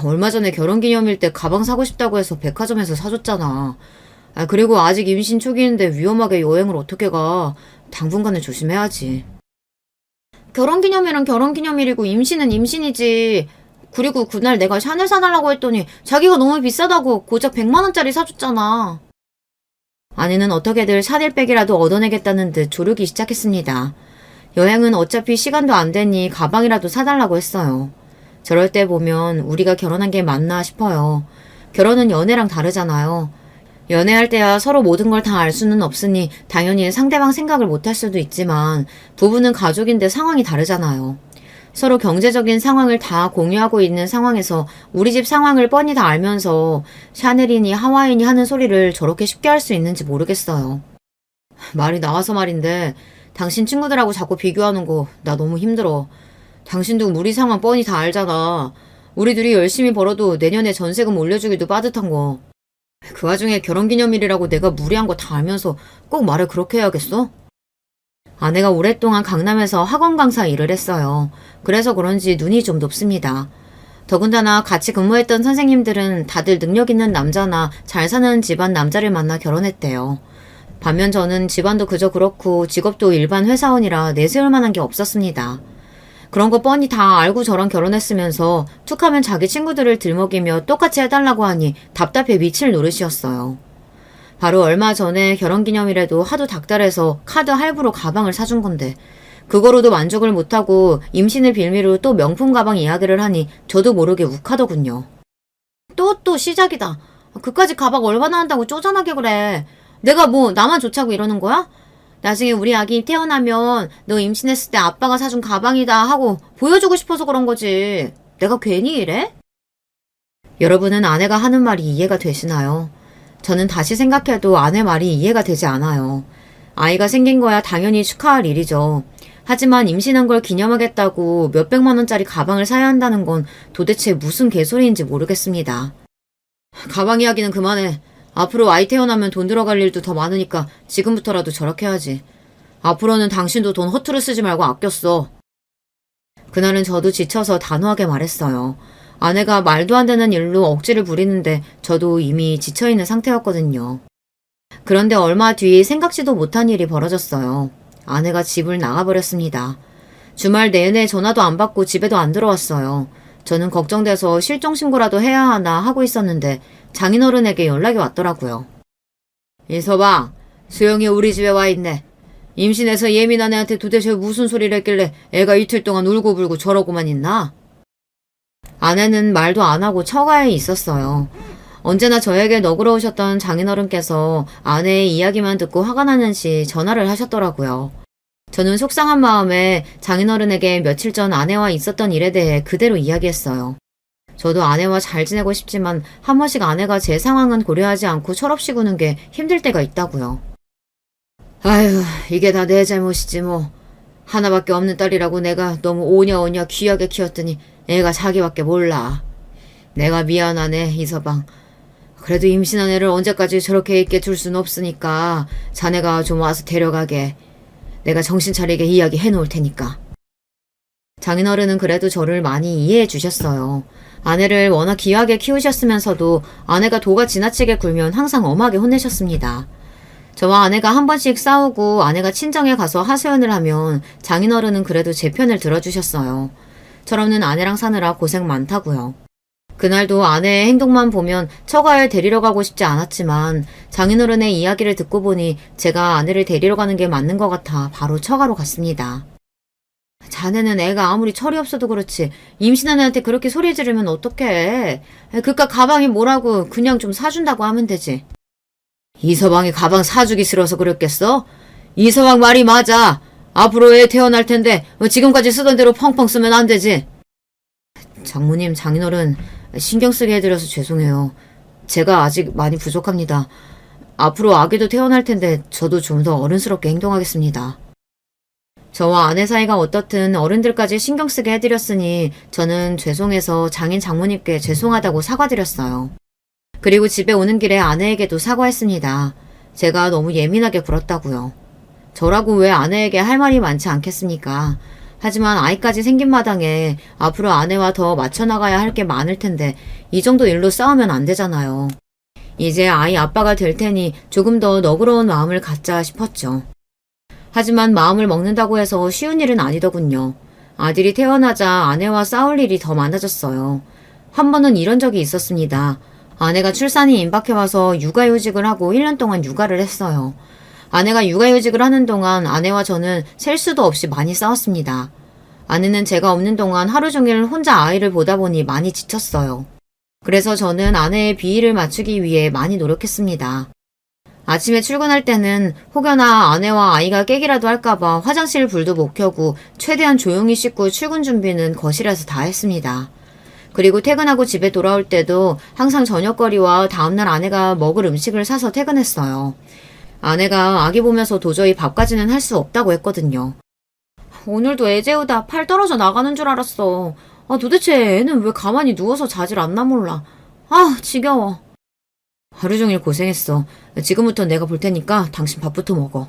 얼마 전에 결혼기념일 때 가방 사고 싶다고 해서 백화점에서 사줬잖아. 그리고 아직 임신 초기인데 위험하게 여행을 어떻게 가. 당분간은 조심해야지. 결혼기념일은 결혼기념일이고 임신은 임신이지. 그리고 그날 내가 샤넬 사달라고 했더니 자기가 너무 비싸다고 고작 100만 원짜리 사줬잖아. 아내는 어떻게든 샤넬백이라도 얻어내겠다는 듯 조르기 시작했습니다. 여행은 어차피 시간도 안 되니 가방이라도 사달라고 했어요. 저럴 때 보면 우리가 결혼한 게 맞나 싶어요. 결혼은 연애랑 다르잖아요. 연애할 때야 서로 모든 걸 다 알 수는 없으니 당연히 상대방 생각을 못 할 수도 있지만 부부는 가족인데 상황이 다르잖아요. 서로 경제적인 상황을 다 공유하고 있는 상황에서 우리 집 상황을 뻔히 다 알면서 샤넬이니 하와이니 하는 소리를 저렇게 쉽게 할 수 있는지 모르겠어요. 말이 나와서 말인데 당신 친구들하고 자꾸 비교하는 거 나 너무 힘들어. 당신도 우리 상황 뻔히 다 알잖아. 우리 둘이 열심히 벌어도 내년에 전세금 올려주기도 빠듯한 거. 그 와중에 결혼기념일이라고 내가 무리한 거 다 알면서 꼭 말을 그렇게 해야겠어? 아내가 오랫동안 강남에서 학원 강사 일을 했어요. 그래서 그런지 눈이 좀 높습니다. 더군다나 같이 근무했던 선생님들은 다들 능력 있는 남자나 잘 사는 집안 남자를 만나 결혼했대요. 반면 저는 집안도 그저 그렇고 직업도 일반 회사원이라 내세울 만한 게 없었습니다. 그런 거 뻔히 다 알고 저랑 결혼했으면서 툭하면 자기 친구들을 들먹이며 똑같이 해달라고 하니 답답해 미칠 노릇이었어요. 바로 얼마 전에 결혼기념일에도 하도 닥달해서 카드 할부로 가방을 사준 건데 그거로도 만족을 못하고 임신을 빌미로 또 명품 가방 이야기를 하니 저도 모르게 욱하더군요. 또 시작이다. 그까짓 가방 얼마나 한다고 쪼잔하게 그래. 내가 뭐 나만 좋자고 이러는 거야? 나중에 우리 아기 태어나면 너 임신했을 때 아빠가 사준 가방이다 하고 보여주고 싶어서 그런 거지. 내가 괜히 이래? 여러분은 아내가 하는 말이 이해가 되시나요? 저는 다시 생각해도 아내 말이 이해가 되지 않아요. 아이가 생긴 거야 당연히 축하할 일이죠. 하지만 임신한 걸 기념하겠다고 몇백만 원짜리 가방을 사야 한다는 건 도대체 무슨 개소리인지 모르겠습니다. 가방 이야기는 그만해. 앞으로 아이 태어나면 돈 들어갈 일도 더 많으니까 지금부터라도 저렇게 해야지. 앞으로는 당신도 돈 허투루 쓰지 말고 아껴 써. 그날은 저도 지쳐서 단호하게 말했어요. 아내가 말도 안 되는 일로 억지를 부리는데 저도 이미 지쳐있는 상태였거든요. 그런데 얼마 뒤 생각지도 못한 일이 벌어졌어요. 아내가 집을 나가버렸습니다. 주말 내내 전화도 안 받고 집에도 안 들어왔어요. 저는 걱정돼서 실종신고라도 해야 하나 하고 있었는데 장인어른에게 연락이 왔더라고요. 이서방, 수영이 우리 집에 와 있네. 임신해서 예민한 애한테 도대체 무슨 소리를 했길래 애가 이틀 동안 울고불고 저러고만 있나? 아내는 말도 안 하고 처가에 있었어요. 언제나 저에게 너그러우셨던 장인어른께서 아내의 이야기만 듣고 화가 나는지 전화를 하셨더라고요. 저는 속상한 마음에 장인어른에게 며칠 전 아내와 있었던 일에 대해 그대로 이야기했어요. 저도 아내와 잘 지내고 싶지만 한 번씩 아내가 제 상황은 고려하지 않고 철없이 구는 게 힘들 때가 있다고요. 아휴, 이게 다 내 잘못이지 뭐. 하나밖에 없는 딸이라고 내가 너무 오냐오냐 귀하게 키웠더니 애가 자기밖에 몰라. 내가 미안하네, 이서방. 그래도 임신한 애를 언제까지 저렇게 있게 둘 순 없으니까 자네가 좀 와서 데려가게. 내가 정신 차리게 이야기 해놓을 테니까. 장인어른은 그래도 저를 많이 이해해 주셨어요. 아내를 워낙 귀하게 키우셨으면서도 아내가 도가 지나치게 굴면 항상 엄하게 혼내셨습니다. 저와 아내가 한 번씩 싸우고 아내가 친정에 가서 하소연을 하면 장인어른은 그래도 제 편을 들어주셨어요. 철없는 아내랑 사느라 고생 많다고요. 그날도 아내의 행동만 보면 처가에 데리러 가고 싶지 않았지만 장인어른의 이야기를 듣고 보니 제가 아내를 데리러 가는 게 맞는 것 같아 바로 처가로 갔습니다. 자네는 애가 아무리 철이 없어도 그렇지 임신한 애한테 그렇게 소리 지르면 어떡해. 그깟 가방이 뭐라고 그냥 좀 사준다고 하면 되지. 이서방이 가방 사주기 싫어서 그랬겠어? 이서방 말이 맞아. 앞으로 애 태어날 텐데 지금까지 쓰던 대로 펑펑 쓰면 안 되지. 장모님, 장인어른 신경 쓰게 해드려서 죄송해요. 제가 아직 많이 부족합니다. 앞으로 아기도 태어날 텐데 저도 좀 더 어른스럽게 행동하겠습니다. 저와 아내 사이가 어떻든 어른들까지 신경 쓰게 해드렸으니 저는 죄송해서 장인 장모님께 죄송하다고 사과드렸어요. 그리고 집에 오는 길에 아내에게도 사과했습니다. 제가 너무 예민하게 굴었다고요. 저라고 왜 아내에게 할 말이 많지 않겠습니까? 하지만 아이까지 생긴 마당에 앞으로 아내와 더 맞춰나가야 할 게 많을 텐데 이 정도 일로 싸우면 안 되잖아요. 이제 아이 아빠가 될 테니 조금 더 너그러운 마음을 갖자 싶었죠. 하지만 마음을 먹는다고 해서 쉬운 일은 아니더군요. 아들이 태어나자 아내와 싸울 일이 더 많아졌어요. 한 번은 이런 적이 있었습니다. 아내가 출산이 임박해와서 육아휴직을 하고 1년 동안 육아를 했어요. 아내가 육아휴직을 하는 동안 아내와 저는 셀 수도 없이 많이 싸웠습니다. 아내는 제가 없는 동안 하루 종일 혼자 아이를 보다 보니 많이 지쳤어요. 그래서 저는 아내의 비위를 맞추기 위해 많이 노력했습니다. 아침에 출근할 때는 혹여나 아내와 아이가 깨기라도 할까봐 화장실 불도 못 켜고 최대한 조용히 씻고 출근 준비는 거실에서 다 했습니다. 그리고 퇴근하고 집에 돌아올 때도 항상 저녁거리와 다음날 아내가 먹을 음식을 사서 퇴근했어요. 아내가 아기 보면서 도저히 밥까지는 할 수 없다고 했거든요. 오늘도 애 재우다 팔 떨어져 나가는 줄 알았어. 도대체 애는 왜 가만히 누워서 자질 않나 몰라. 지겨워. 하루 종일 고생했어. 지금부터 내가 볼 테니까 당신 밥부터 먹어.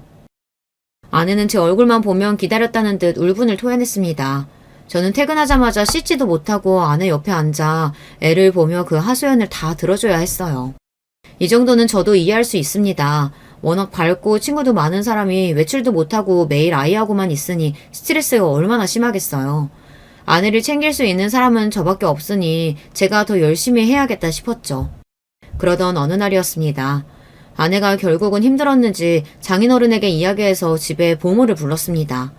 아내는 제 얼굴만 보면 기다렸다는 듯 울분을 토해냈습니다. 저는 퇴근하자마자 씻지도 못하고 아내 옆에 앉아 애를 보며 그 하소연을 다 들어줘야 했어요. 이 정도는 저도 이해할 수 있습니다. 워낙 밝고 친구도 많은 사람이 외출도 못하고 매일 아이하고만 있으니 스트레스가 얼마나 심하겠어요. 아내를 챙길 수 있는 사람은 저밖에 없으니 제가 더 열심히 해야겠다 싶었죠. 그러던 어느 날이었습니다. 아내가 결국은 힘들었는지 장인어른에게 이야기해서 집에 보모를 불렀습니다.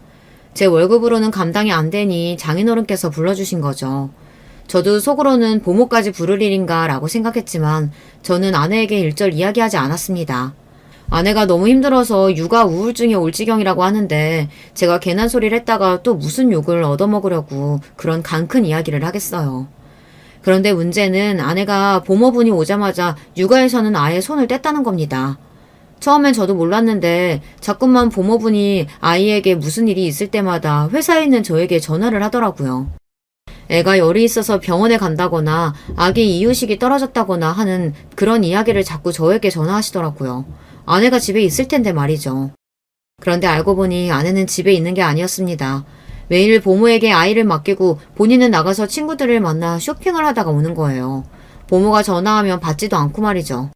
제 월급으로는 감당이 안 되니 장인어른께서 불러주신 거죠. 저도 속으로는 보모까지 부를 일인가 라고 생각했지만 저는 아내에게 일절 이야기하지 않았습니다. 아내가 너무 힘들어서 육아 우울증이 올 지경이라고 하는데 제가 괜한 소리를 했다가 또 무슨 욕을 얻어먹으려고 그런 강큰 이야기를 하겠어요. 그런데 문제는 아내가 보모분이 오자마자 육아에서는 아예 손을 뗐다는 겁니다. 처음엔 저도 몰랐는데 자꾸만 보모분이 아이에게 무슨 일이 있을 때마다 회사에 있는 저에게 전화를 하더라고요. 애가 열이 있어서 병원에 간다거나 아기 이유식이 떨어졌다거나 하는 그런 이야기를 자꾸 저에게 전화하시더라고요. 아내가 집에 있을 텐데 말이죠. 그런데 알고 보니 아내는 집에 있는 게 아니었습니다. 매일 보모에게 아이를 맡기고 본인은 나가서 친구들을 만나 쇼핑을 하다가 오는 거예요. 보모가 전화하면 받지도 않고 말이죠.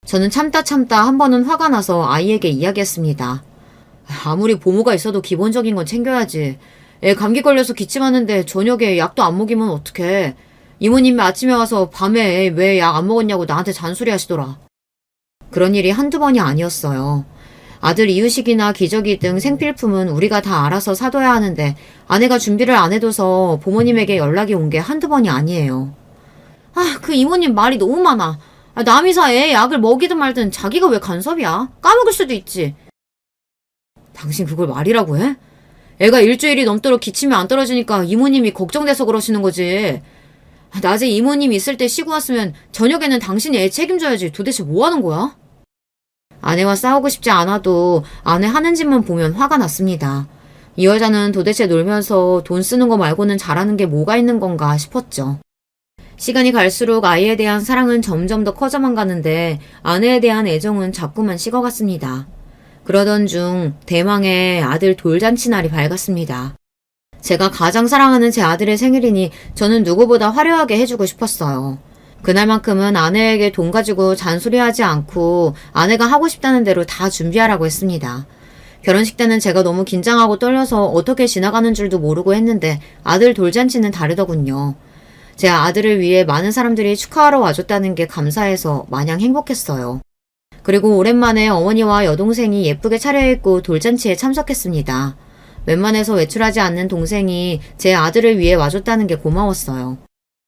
저는 참다 한 번은 화가 나서 아이에게 이야기했습니다. 아무리 보모가 있어도 기본적인 건 챙겨야지. 애 감기 걸려서 기침하는데 저녁에 약도 안 먹이면 어떡해. 이모님이 아침에 와서 밤에 왜 약 안 먹었냐고 나한테 잔소리 하시더라. 그런 일이 한두 번이 아니었어요. 아들 이유식이나 기저귀 등 생필품은 우리가 다 알아서 사둬야 하는데 아내가 준비를 안 해둬서 부모님에게 연락이 온 게 한두 번이 아니에요. 그 이모님 말이 너무 많아. 남이 사 애 약을 먹이든 말든 자기가 왜 간섭이야? 까먹을 수도 있지. 당신 그걸 말이라고 해? 애가 일주일이 넘도록 기침이 안 떨어지니까 이모님이 걱정돼서 그러시는 거지. 낮에 이모님 있을 때 쉬고 왔으면 저녁에는 당신이 애 책임져야지. 도대체 뭐 하는 거야? 아내와 싸우고 싶지 않아도 아내 하는 짓만 보면 화가 났습니다. 이 여자는 도대체 놀면서 돈 쓰는 거 말고는 잘하는 게 뭐가 있는 건가 싶었죠. 시간이 갈수록 아이에 대한 사랑은 점점 더 커져만 가는데 아내에 대한 애정은 자꾸만 식어갔습니다. 그러던 중 대망의 아들 돌잔치 날이 밝았습니다. 제가 가장 사랑하는 제 아들의 생일이니 저는 누구보다 화려하게 해주고 싶었어요. 그날만큼은 아내에게 돈 가지고 잔소리하지 않고 아내가 하고 싶다는 대로 다 준비하라고 했습니다. 결혼식 때는 제가 너무 긴장하고 떨려서 어떻게 지나가는 줄도 모르고 했는데 아들 돌잔치는 다르더군요. 제 아들을 위해 많은 사람들이 축하하러 와줬다는 게 감사해서 마냥 행복했어요. 그리고 오랜만에 어머니와 여동생이 예쁘게 차려입고 돌잔치에 참석했습니다. 웬만해서 외출하지 않는 동생이 제 아들을 위해 와줬다는 게 고마웠어요.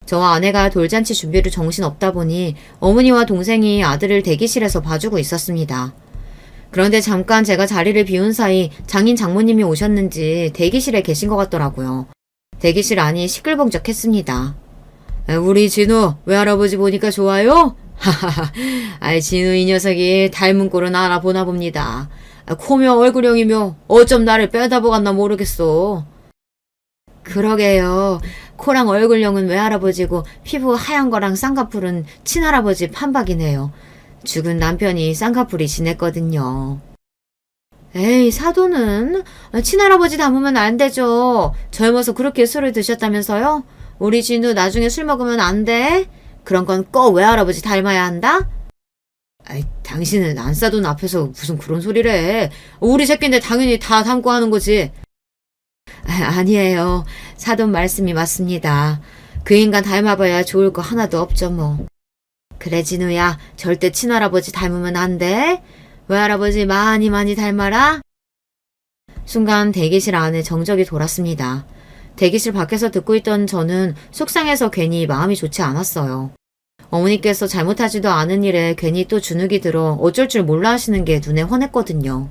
저와 아내가 돌잔치 준비를 정신없다 보니 어머니와 동생이 아들을 대기실에서 봐주고 있었습니다. 그런데 잠깐 제가 자리를 비운 사이 장인 장모님이 오셨는지 대기실에 계신 것 같더라고요. 대기실 안이 시끌벅적했습니다. 우리 진우 외할아버지 보니까 좋아요? 하하하, 진우 이 녀석이 닮은 꼴은 알아보나 봅니다. 코며 얼굴형이며 어쩜 나를 빼다보갔나 모르겠어. 그러게요. 코랑 얼굴형은 외할아버지고 피부 하얀 거랑 쌍꺼풀은 친할아버지 판박이네요. 죽은 남편이 쌍꺼풀이 진했거든요. 에이, 사돈은 친할아버지 닮으면 안 되죠. 젊어서 그렇게 술을 드셨다면서요? 우리 진우 나중에 술 먹으면 안 돼? 그런 건 꼭 외할아버지 닮아야 한다? 당신은 안 사돈 앞에서 무슨 그런 소리를 해. 우리 새끼인데 당연히 다 닮고 하는 거지. 아니에요. 사돈 말씀이 맞습니다. 그 인간 닮아봐야 좋을 거 하나도 없죠 뭐. 그래 진우야, 절대 친할아버지 닮으면 안 돼. 외할아버지 많이 닮아라. 순간 대기실 안에 정적이 돌았습니다. 대기실 밖에서 듣고 있던 저는 속상해서 괜히 마음이 좋지 않았어요. 어머니께서 잘못하지도 않은 일에 괜히 또 주눅이 들어 어쩔 줄 몰라 하시는 게 눈에 훤했거든요.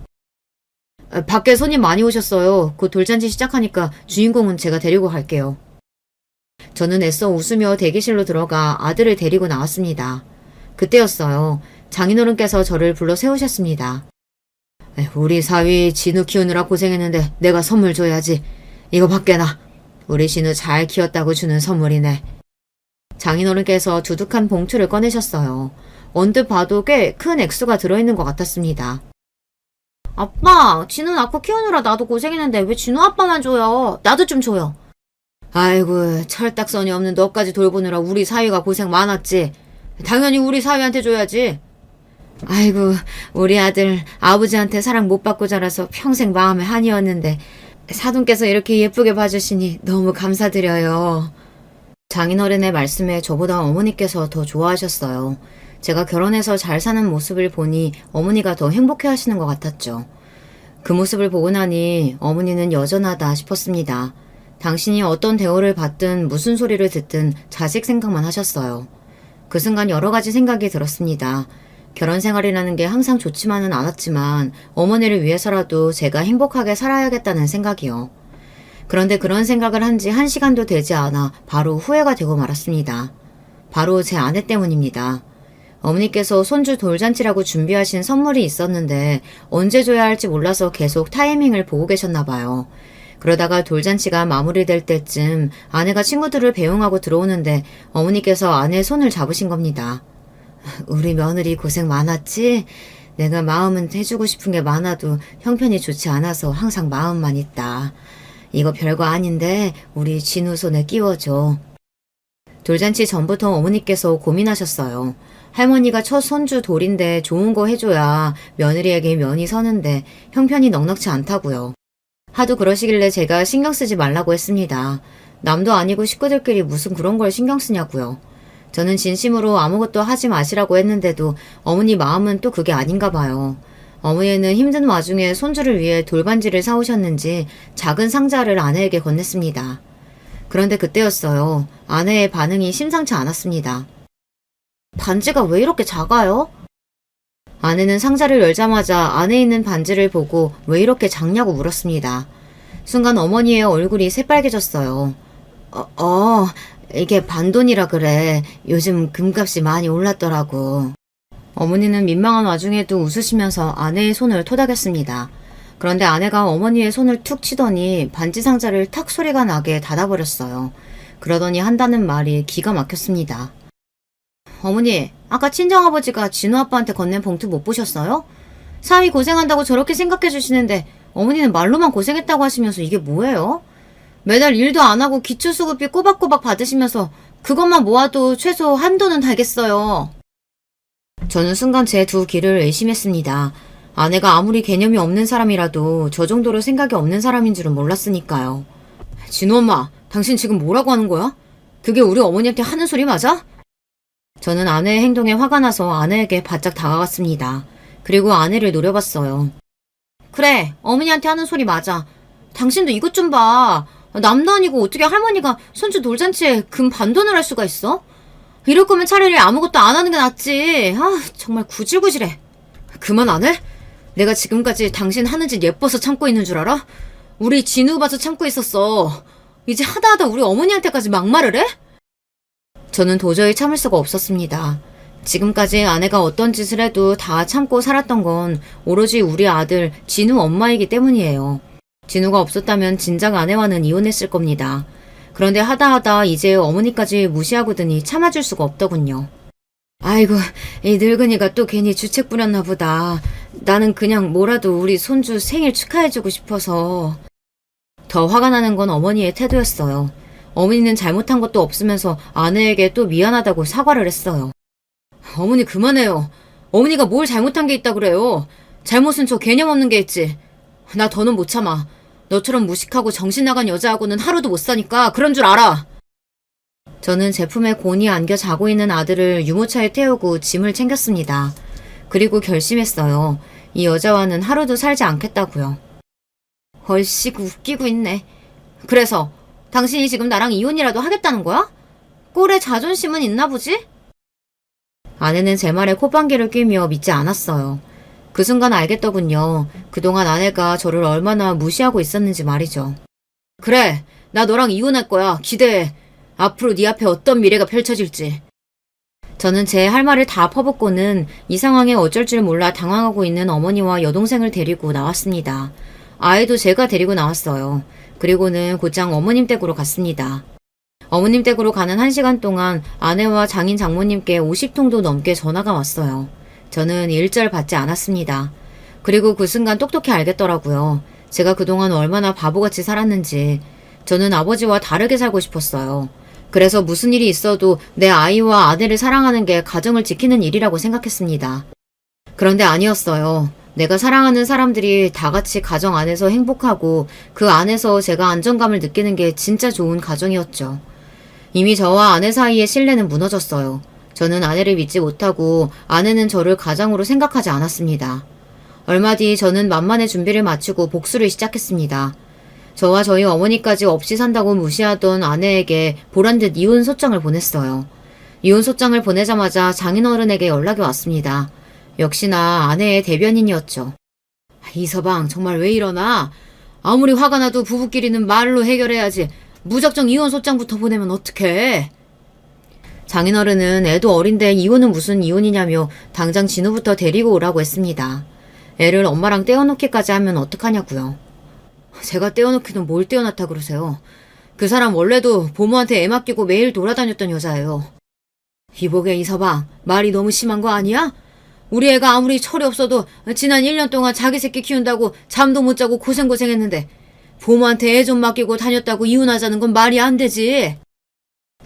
밖에 손님 많이 오셨어요. 곧 돌잔치 시작하니까 주인공은 제가 데리고 갈게요. 저는 애써 웃으며 대기실로 들어가 아들을 데리고 나왔습니다. 그때였어요. 장인어른께서 저를 불러 세우셨습니다. 우리 사위 진우 키우느라 고생했는데 내가 선물 줘야지. 이거 밖에나. 우리 진우 잘 키웠다고 주는 선물이네. 장인어른께서 두둑한 봉투를 꺼내셨어요. 언뜻 봐도 꽤 큰 액수가 들어있는 것 같았습니다. 아빠, 진우 낳고 키우느라 나도 고생했는데 왜 진우 아빠만 줘요? 나도 좀 줘요. 아이고, 철딱선이 없는 너까지 돌보느라 우리 사위가 고생 많았지. 당연히 우리 사위한테 줘야지. 아이고, 우리 아들 아버지한테 사랑 못 받고 자라서 평생 마음에 한이었는데 사돈께서 이렇게 예쁘게 봐주시니 너무 감사드려요. 장인어른의 말씀에 저보다 어머니께서 더 좋아하셨어요. 제가 결혼해서 잘 사는 모습을 보니 어머니가 더 행복해 하시는 것 같았죠. 그 모습을 보고 나니 어머니는 여전하다 싶었습니다. 당신이 어떤 대우를 받든 무슨 소리를 듣든 자식 생각만 하셨어요. 그 순간 여러 가지 생각이 들었습니다. 결혼 생활이라는 게 항상 좋지만은 않았지만 어머니를 위해서라도 제가 행복하게 살아야겠다는 생각이요. 그런데 그런 생각을 한 지 1시간도 되지 않아 바로 후회가 되고 말았습니다. 바로 제 아내 때문입니다. 어머니께서 손주 돌잔치라고 준비하신 선물이 있었는데 언제 줘야 할지 몰라서 계속 타이밍을 보고 계셨나 봐요. 그러다가 돌잔치가 마무리될 때쯤 아내가 친구들을 배웅하고 들어오는데 어머니께서 아내의 손을 잡으신 겁니다. 우리 며느리 고생 많았지? 내가 마음은 해주고 싶은 게 많아도 형편이 좋지 않아서 항상 마음만 있다. 이거 별거 아닌데 우리 진우 손에 끼워줘. 돌잔치 전부터 어머니께서 고민하셨어요. 할머니가 첫 손주 돌인데 좋은 거 해줘야 며느리에게 면이 서는데 형편이 넉넉지 않다고요. 하도 그러시길래 제가 신경 쓰지 말라고 했습니다. 남도 아니고 식구들끼리 무슨 그런 걸 신경 쓰냐고요. 저는 진심으로 아무것도 하지 마시라고 했는데도 어머니 마음은 또 그게 아닌가 봐요. 어머니는 힘든 와중에 손주를 위해 돌반지를 사오셨는지 작은 상자를 아내에게 건넸습니다. 그런데 그때였어요. 아내의 반응이 심상치 않았습니다. 반지가 왜 이렇게 작아요? 아내는 상자를 열자마자 안에 있는 반지를 보고 왜 이렇게 작냐고 물었습니다. 순간 어머니의 얼굴이 새빨개졌어요. 이게 반돈이라 그래. 요즘 금값이 많이 올랐더라고. 어머니는 민망한 와중에도 웃으시면서 아내의 손을 토닥였습니다. 그런데 아내가 어머니의 손을 툭 치더니 반지 상자를 탁 소리가 나게 닫아버렸어요. 그러더니 한다는 말이 기가 막혔습니다. 어머니, 아까 친정아버지가 진우 아빠한테 건넨 봉투 못 보셨어요? 사위 고생한다고 저렇게 생각해 주시는데 어머니는 말로만 고생했다고 하시면서 이게 뭐예요? 매달 일도 안 하고 기초수급비 꼬박꼬박 받으시면서 그것만 모아도 최소 한도는 달겠어요. 저는 순간 제 두 귀를 의심했습니다. 아내가 아무리 개념이 없는 사람이라도 저 정도로 생각이 없는 사람인 줄은 몰랐으니까요. 진우 엄마, 당신 지금 뭐라고 하는 거야? 그게 우리 어머니한테 하는 소리 맞아? 저는 아내의 행동에 화가 나서 아내에게 바짝 다가갔습니다. 그리고 아내를 노려봤어요. 그래, 어머니한테 하는 소리 맞아. 당신도 이것 좀 봐. 남도 아니고 어떻게 할머니가 손주 돌잔치에 금 반돈을 할 수가 있어? 이럴 거면 차라리 아무것도 안 하는 게 낫지. 정말 구질구질해. 그만 안 해? 내가 지금까지 당신 하는 짓 예뻐서 참고 있는 줄 알아? 우리 진우 봐서 참고 있었어. 이제 하다하다 우리 어머니한테까지 막말을 해? 저는 도저히 참을 수가 없었습니다. 지금까지 아내가 어떤 짓을 해도 다 참고 살았던 건 오로지 우리 아들 진우 엄마이기 때문이에요. 진우가 없었다면 진작 아내와는 이혼했을 겁니다. 그런데 하다하다 이제 어머니까지 무시하고 드니 참아줄 수가 없더군요. 아이고, 이 늙은이가 또 괜히 주책 부렸나 보다. 나는 그냥 뭐라도 우리 손주 생일 축하해주고 싶어서. 더 화가 나는 건 어머니의 태도였어요. 어머니는 잘못한 것도 없으면서 아내에게 또 미안하다고 사과를 했어요. 어머니 그만해요. 어머니가 뭘 잘못한 게 있다 그래요. 잘못은 저 개념 없는 게 있지. 나 더는 못 참아. 너처럼 무식하고 정신 나간 여자하고는 하루도 못 사니까 그런 줄 알아. 저는 제품에 곤히 안겨 자고 있는 아들을 유모차에 태우고 짐을 챙겼습니다. 그리고 결심했어요. 이 여자와는 하루도 살지 않겠다고요. 얼씨구 웃기고 있네. 그래서 당신이 지금 나랑 이혼이라도 하겠다는 거야? 꼴에 자존심은 있나 보지? 아내는 제 말에 콧방귀를 뀌며 믿지 않았어요. 그 순간 알겠더군요. 그동안 아내가 저를 얼마나 무시하고 있었는지 말이죠. 그래, 나 너랑 이혼할 거야. 기대해. 앞으로 네 앞에 어떤 미래가 펼쳐질지. 저는 제 할 말을 다 퍼붓고는 이 상황에 어쩔 줄 몰라 당황하고 있는 어머니와 여동생을 데리고 나왔습니다. 아이도 제가 데리고 나왔어요. 그리고는 곧장 어머님 댁으로 갔습니다. 어머님 댁으로 가는 1시간 동안 아내와 장인 장모님께 50통도 넘게 전화가 왔어요. 저는 일절 받지 않았습니다. 그리고 그 순간 똑똑히 알겠더라고요. 제가 그동안 얼마나 바보같이 살았는지. 저는 아버지와 다르게 살고 싶었어요. 그래서 무슨 일이 있어도 내 아이와 아내를 사랑하는 게 가정을 지키는 일이라고 생각했습니다. 그런데 아니었어요. 내가 사랑하는 사람들이 다 같이 가정 안에서 행복하고 그 안에서 제가 안정감을 느끼는 게 진짜 좋은 가정이었죠. 이미 저와 아내 사이의 신뢰는 무너졌어요. 저는 아내를 믿지 못하고 아내는 저를 가장으로 생각하지 않았습니다. 얼마 뒤 저는 만만의 준비를 마치고 복수를 시작했습니다. 저와 저희 어머니까지 없이 산다고 무시하던 아내에게 보란듯 이혼 소장을 보냈어요. 이혼 소장을 보내자마자 장인어른에게 연락이 왔습니다. 역시나 아내의 대변인이었죠. 이서방 정말 왜 이러나? 아무리 화가 나도 부부끼리는 말로 해결해야지. 무작정 이혼 소장부터 보내면 어떡해? 장인어른은 애도 어린데 이혼은 무슨 이혼이냐며 당장 진우부터 데리고 오라고 했습니다. 애를 엄마랑 떼어놓기까지 하면 어떡하냐고요. 제가 떼어놓기는 뭘 떼어놨다 그러세요. 그 사람 원래도 보모한테 애 맡기고 매일 돌아다녔던 여자예요. 이보게 이서방, 말이 너무 심한 거 아니야? 우리 애가 아무리 철이 없어도 지난 1년 동안 자기 새끼 키운다고 잠도 못 자고 고생했는데 보모한테 애 좀 맡기고 다녔다고 이혼하자는 건 말이 안 되지.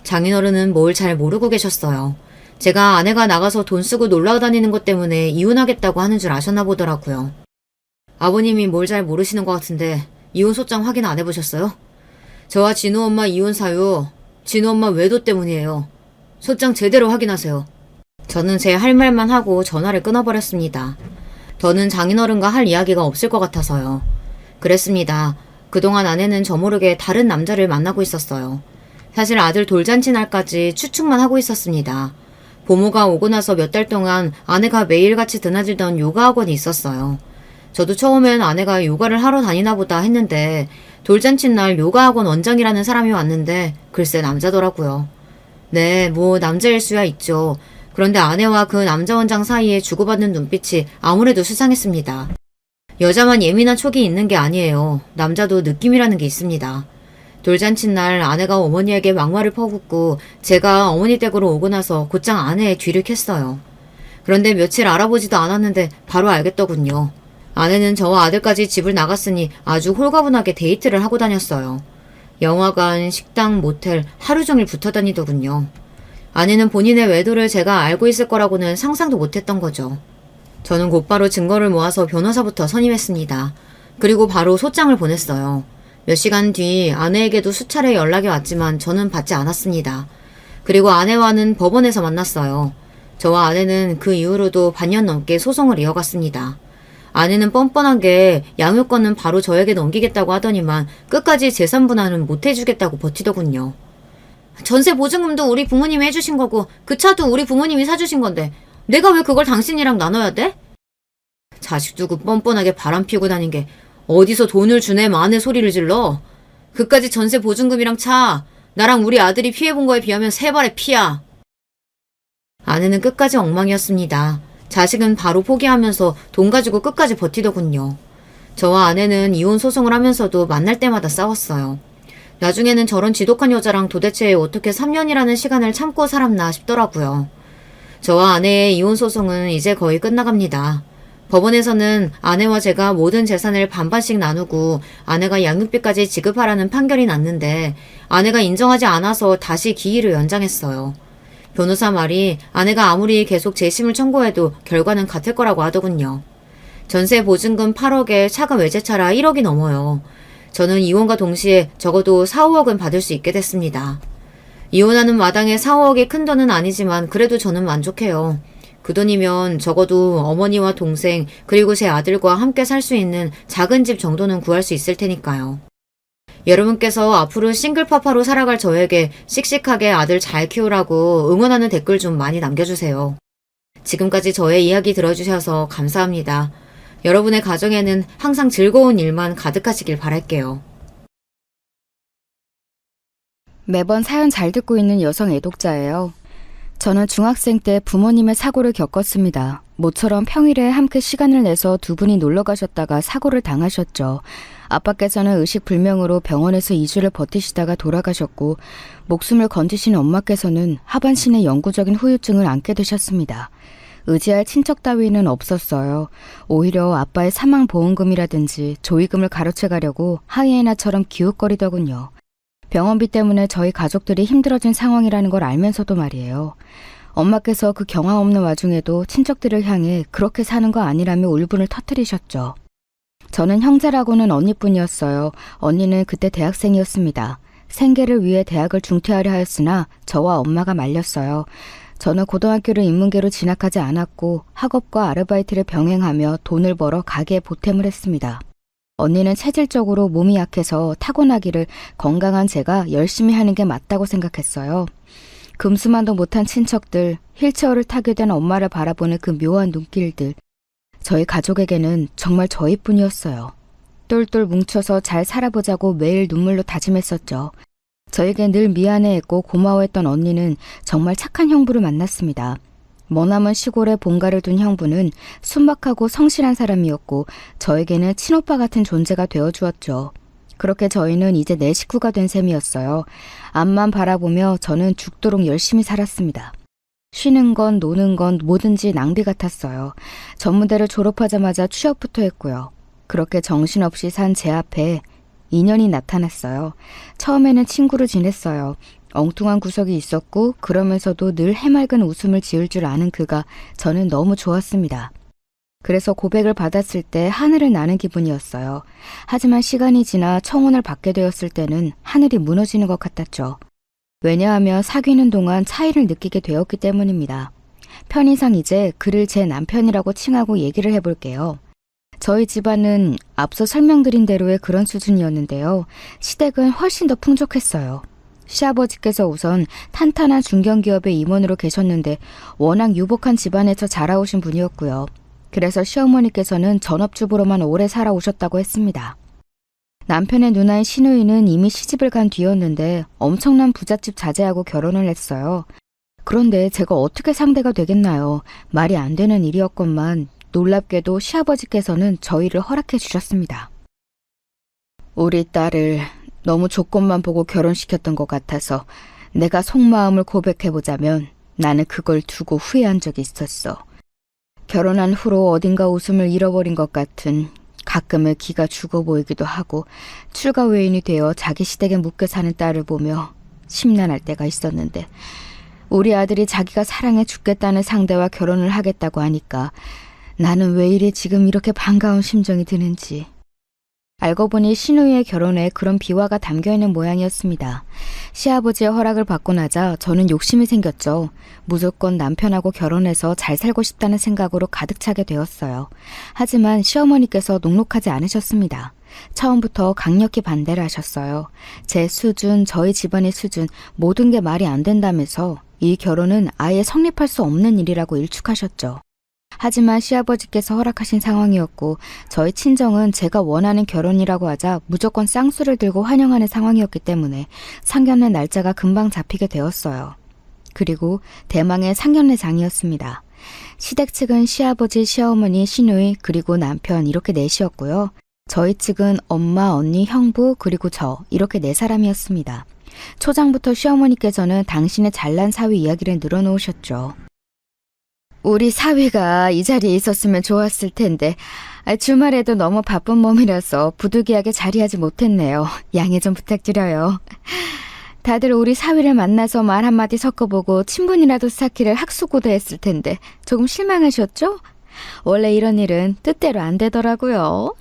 장인어른은 뭘 잘 모르고 계셨어요. 제가 아내가 나가서 돈 쓰고 놀러 다니는 것 때문에 이혼하겠다고 하는 줄 아셨나 보더라고요. 아버님이 뭘 잘 모르시는 것 같은데 이혼 소장 확인 안 해보셨어요? 저와 진우 엄마 이혼 사유, 진우 엄마 외도 때문이에요. 소장 제대로 확인하세요. 저는 제 할 말만 하고 전화를 끊어버렸습니다. 더는 장인어른과 할 이야기가 없을 것 같아서요. 그랬습니다. 그동안 아내는 저 모르게 다른 남자를 만나고 있었어요. 사실 아들 돌잔치 날까지 추측만 하고 있었습니다. 보모가 오고 나서 몇 달 동안 아내가 매일같이 드나들던 요가 학원이 있었어요. 저도 처음엔 아내가 요가를 하러 다니나 보다 했는데 돌잔치 날 요가 학원 원장이라는 사람이 왔는데 글쎄 남자더라고요. 네, 뭐 남자일 수야 있죠. 그런데 아내와 그 남자 원장 사이에 주고받는 눈빛이 아무래도 수상했습니다. 여자만 예민한 촉이 있는 게 아니에요. 남자도 느낌이라는 게 있습니다. 돌잔치 날 아내가 어머니에게 막말을 퍼붓고 제가 어머니 댁으로 오고 나서 곧장 아내의 뒤를 캤어요. 그런데 며칠 알아보지도 않았는데 바로 알겠더군요. 아내는 저와 아들까지 집을 나갔으니 아주 홀가분하게 데이트를 하고 다녔어요. 영화관, 식당, 모텔 하루 종일 붙어 다니더군요. 아내는 본인의 외도를 제가 알고 있을 거라고는 상상도 못했던 거죠. 저는 곧바로 증거를 모아서 변호사부터 선임했습니다. 그리고 바로 소장을 보냈어요. 몇 시간 뒤 아내에게도 수차례 연락이 왔지만 저는 받지 않았습니다. 그리고 아내와는 법원에서 만났어요. 저와 아내는 그 이후로도 반년 넘게 소송을 이어갔습니다. 아내는 뻔뻔하게 양육권은 바로 저에게 넘기겠다고 하더니만 끝까지 재산 분할은 못 해주겠다고 버티더군요. 전세 보증금도 우리 부모님이 해주신 거고 그 차도 우리 부모님이 사주신 건데 내가 왜 그걸 당신이랑 나눠야 돼? 자식 두고 뻔뻔하게 바람 피우고 다닌 게 어디서 돈을 주네 마네 소리를 질러. 그까지 전세 보증금이랑 차 나랑 우리 아들이 피해본 거에 비하면 세 발의 피야. 아내는 끝까지 엉망이었습니다. 자식은 바로 포기하면서 돈 가지고 끝까지 버티더군요. 저와 아내는 이혼 소송을 하면서도 만날 때마다 싸웠어요. 나중에는 저런 지독한 여자랑 도대체 어떻게 3년이라는 시간을 참고 살았나 싶더라고요. 저와 아내의 이혼 소송은 이제 거의 끝나갑니다. 법원에서는 아내와 제가 모든 재산을 반반씩 나누고 아내가 양육비까지 지급하라는 판결이 났는데 아내가 인정하지 않아서 다시 기일을 연장했어요. 변호사 말이 아내가 아무리 계속 재심을 청구해도 결과는 같을 거라고 하더군요. 전세 보증금 8억에 차가 외제차라 1억이 넘어요. 저는 이혼과 동시에 적어도 4, 5억은 받을 수 있게 됐습니다. 이혼하는 마당에 4, 5억이 큰 돈은 아니지만 그래도 저는 만족해요. 그 돈이면 적어도 어머니와 동생 그리고 제 아들과 함께 살 수 있는 작은 집 정도는 구할 수 있을 테니까요. 여러분께서 앞으로 싱글파파로 살아갈 저에게 씩씩하게 아들 잘 키우라고 응원하는 댓글 좀 많이 남겨주세요. 지금까지 저의 이야기 들어주셔서 감사합니다. 여러분의 가정에는 항상 즐거운 일만 가득하시길 바랄게요. 매번 사연 잘 듣고 있는 여성 애독자예요. 저는 중학생 때 부모님의 사고를 겪었습니다. 모처럼 평일에 함께 시간을 내서 두 분이 놀러 가셨다가 사고를 당하셨죠. 아빠께서는 의식불명으로 병원에서 2주를 버티시다가 돌아가셨고 목숨을 건지신 엄마께서는 하반신에 영구적인 후유증을 안게 되셨습니다. 의지할 친척 따위는 없었어요. 오히려 아빠의 사망보험금이라든지 조의금을 가로채 가려고 하이에나처럼 기웃거리더군요. 병원비 때문에 저희 가족들이 힘들어진 상황이라는 걸 알면서도 말이에요. 엄마께서 그 경황 없는 와중에도 친척들을 향해 그렇게 사는 거 아니라며 울분을 터뜨리셨죠. 저는 형제라고는 언니뿐이었어요. 언니는 그때 대학생이었습니다. 생계를 위해 대학을 중퇴하려 하였으나 저와 엄마가 말렸어요. 저는 고등학교를 인문계로 진학하지 않았고 학업과 아르바이트를 병행하며 돈을 벌어 가게에 보탬을 했습니다. 언니는 체질적으로 몸이 약해서 타고나기를 건강한 제가 열심히 하는 게 맞다고 생각했어요. 금수만도 못한 친척들, 휠체어를 타게 된 엄마를 바라보는 그 묘한 눈길들. 저희 가족에게는 정말 저희뿐이었어요. 똘똘 뭉쳐서 잘 살아보자고 매일 눈물로 다짐했었죠. 저에게 늘 미안해했고 고마워했던 언니는 정말 착한 형부를 만났습니다. 머나먼 시골에 본가를 둔 형부는 순박하고 성실한 사람이었고 저에게는 친오빠 같은 존재가 되어주었죠. 그렇게 저희는 이제 내 식구가 된 셈이었어요. 앞만 바라보며 저는 죽도록 열심히 살았습니다. 쉬는 건 노는 건 뭐든지 낭비 같았어요. 전문대를 졸업하자마자 취업부터 했고요. 그렇게 정신없이 산 제 앞에 인연이 나타났어요. 처음에는 친구로 지냈어요. 엉뚱한 구석이 있었고 그러면서도 늘 해맑은 웃음을 지을 줄 아는 그가 저는 너무 좋았습니다. 그래서 고백을 받았을 때 하늘을 나는 기분이었어요. 하지만 시간이 지나 청혼을 받게 되었을 때는 하늘이 무너지는 것 같았죠. 왜냐하면 사귀는 동안 차이를 느끼게 되었기 때문입니다. 편의상 이제 그를 제 남편이라고 칭하고 얘기를 해볼게요. 저희 집안은 앞서 설명드린 대로의 그런 수준이었는데요. 시댁은 훨씬 더 풍족했어요. 시아버지께서 우선 탄탄한 중견기업의 임원으로 계셨는데 워낙 유복한 집안에서 자라오신 분이었고요. 그래서 시어머니께서는 전업주부로만 오래 살아오셨다고 했습니다. 남편의 누나인 시누이는 이미 시집을 간 뒤였는데 엄청난 부잣집 자제하고 결혼을 했어요. 그런데 제가 어떻게 상대가 되겠나요? 말이 안 되는 일이었건만 놀랍게도 시아버지께서는 저희를 허락해 주셨습니다. 우리 딸을 너무 조건만 보고 결혼시켰던 것 같아서 내가 속마음을 고백해보자면 나는 그걸 두고 후회한 적이 있었어. 결혼한 후로 어딘가 웃음을 잃어버린 것 같은 가끔은 기가 죽어 보이기도 하고 출가 외인이 되어 자기 시댁에 묶여 사는 딸을 보며 심란할 때가 있었는데 우리 아들이 자기가 사랑해 죽겠다는 상대와 결혼을 하겠다고 하니까 나는 왜 이리 지금 이렇게 반가운 심정이 드는지. 알고 보니 시누이의 결혼에 그런 비화가 담겨있는 모양이었습니다. 시아버지의 허락을 받고 나자 저는 욕심이 생겼죠. 무조건 남편하고 결혼해서 잘 살고 싶다는 생각으로 가득 차게 되었어요. 하지만 시어머니께서 녹록하지 않으셨습니다. 처음부터 강력히 반대를 하셨어요. 제 수준, 저희 집안의 수준, 모든 게 말이 안 된다면서 이 결혼은 아예 성립할 수 없는 일이라고 일축하셨죠. 하지만 시아버지께서 허락하신 상황이었고 저희 친정은 제가 원하는 결혼이라고 하자 무조건 쌍수를 들고 환영하는 상황이었기 때문에 상견례 날짜가 금방 잡히게 되었어요. 그리고 대망의 상견례장이었습니다. 시댁 측은 시아버지, 시어머니, 시누이, 그리고 남편 이렇게 넷이었고요. 저희 측은 엄마, 언니, 형부, 그리고 저 이렇게 4사람이었습니다. 초장부터 시어머니께서는 당신의 잘난 사위 이야기를 늘어놓으셨죠. 우리 사위가 이 자리에 있었으면 좋았을 텐데 주말에도 너무 바쁜 몸이라서 부득이하게 자리하지 못했네요. 양해 좀 부탁드려요. 다들 우리 사위를 만나서 말 한마디 섞어보고 친분이라도 쌓기를 학수고대했을 텐데 조금 실망하셨죠? 원래 이런 일은 뜻대로 안 되더라고요.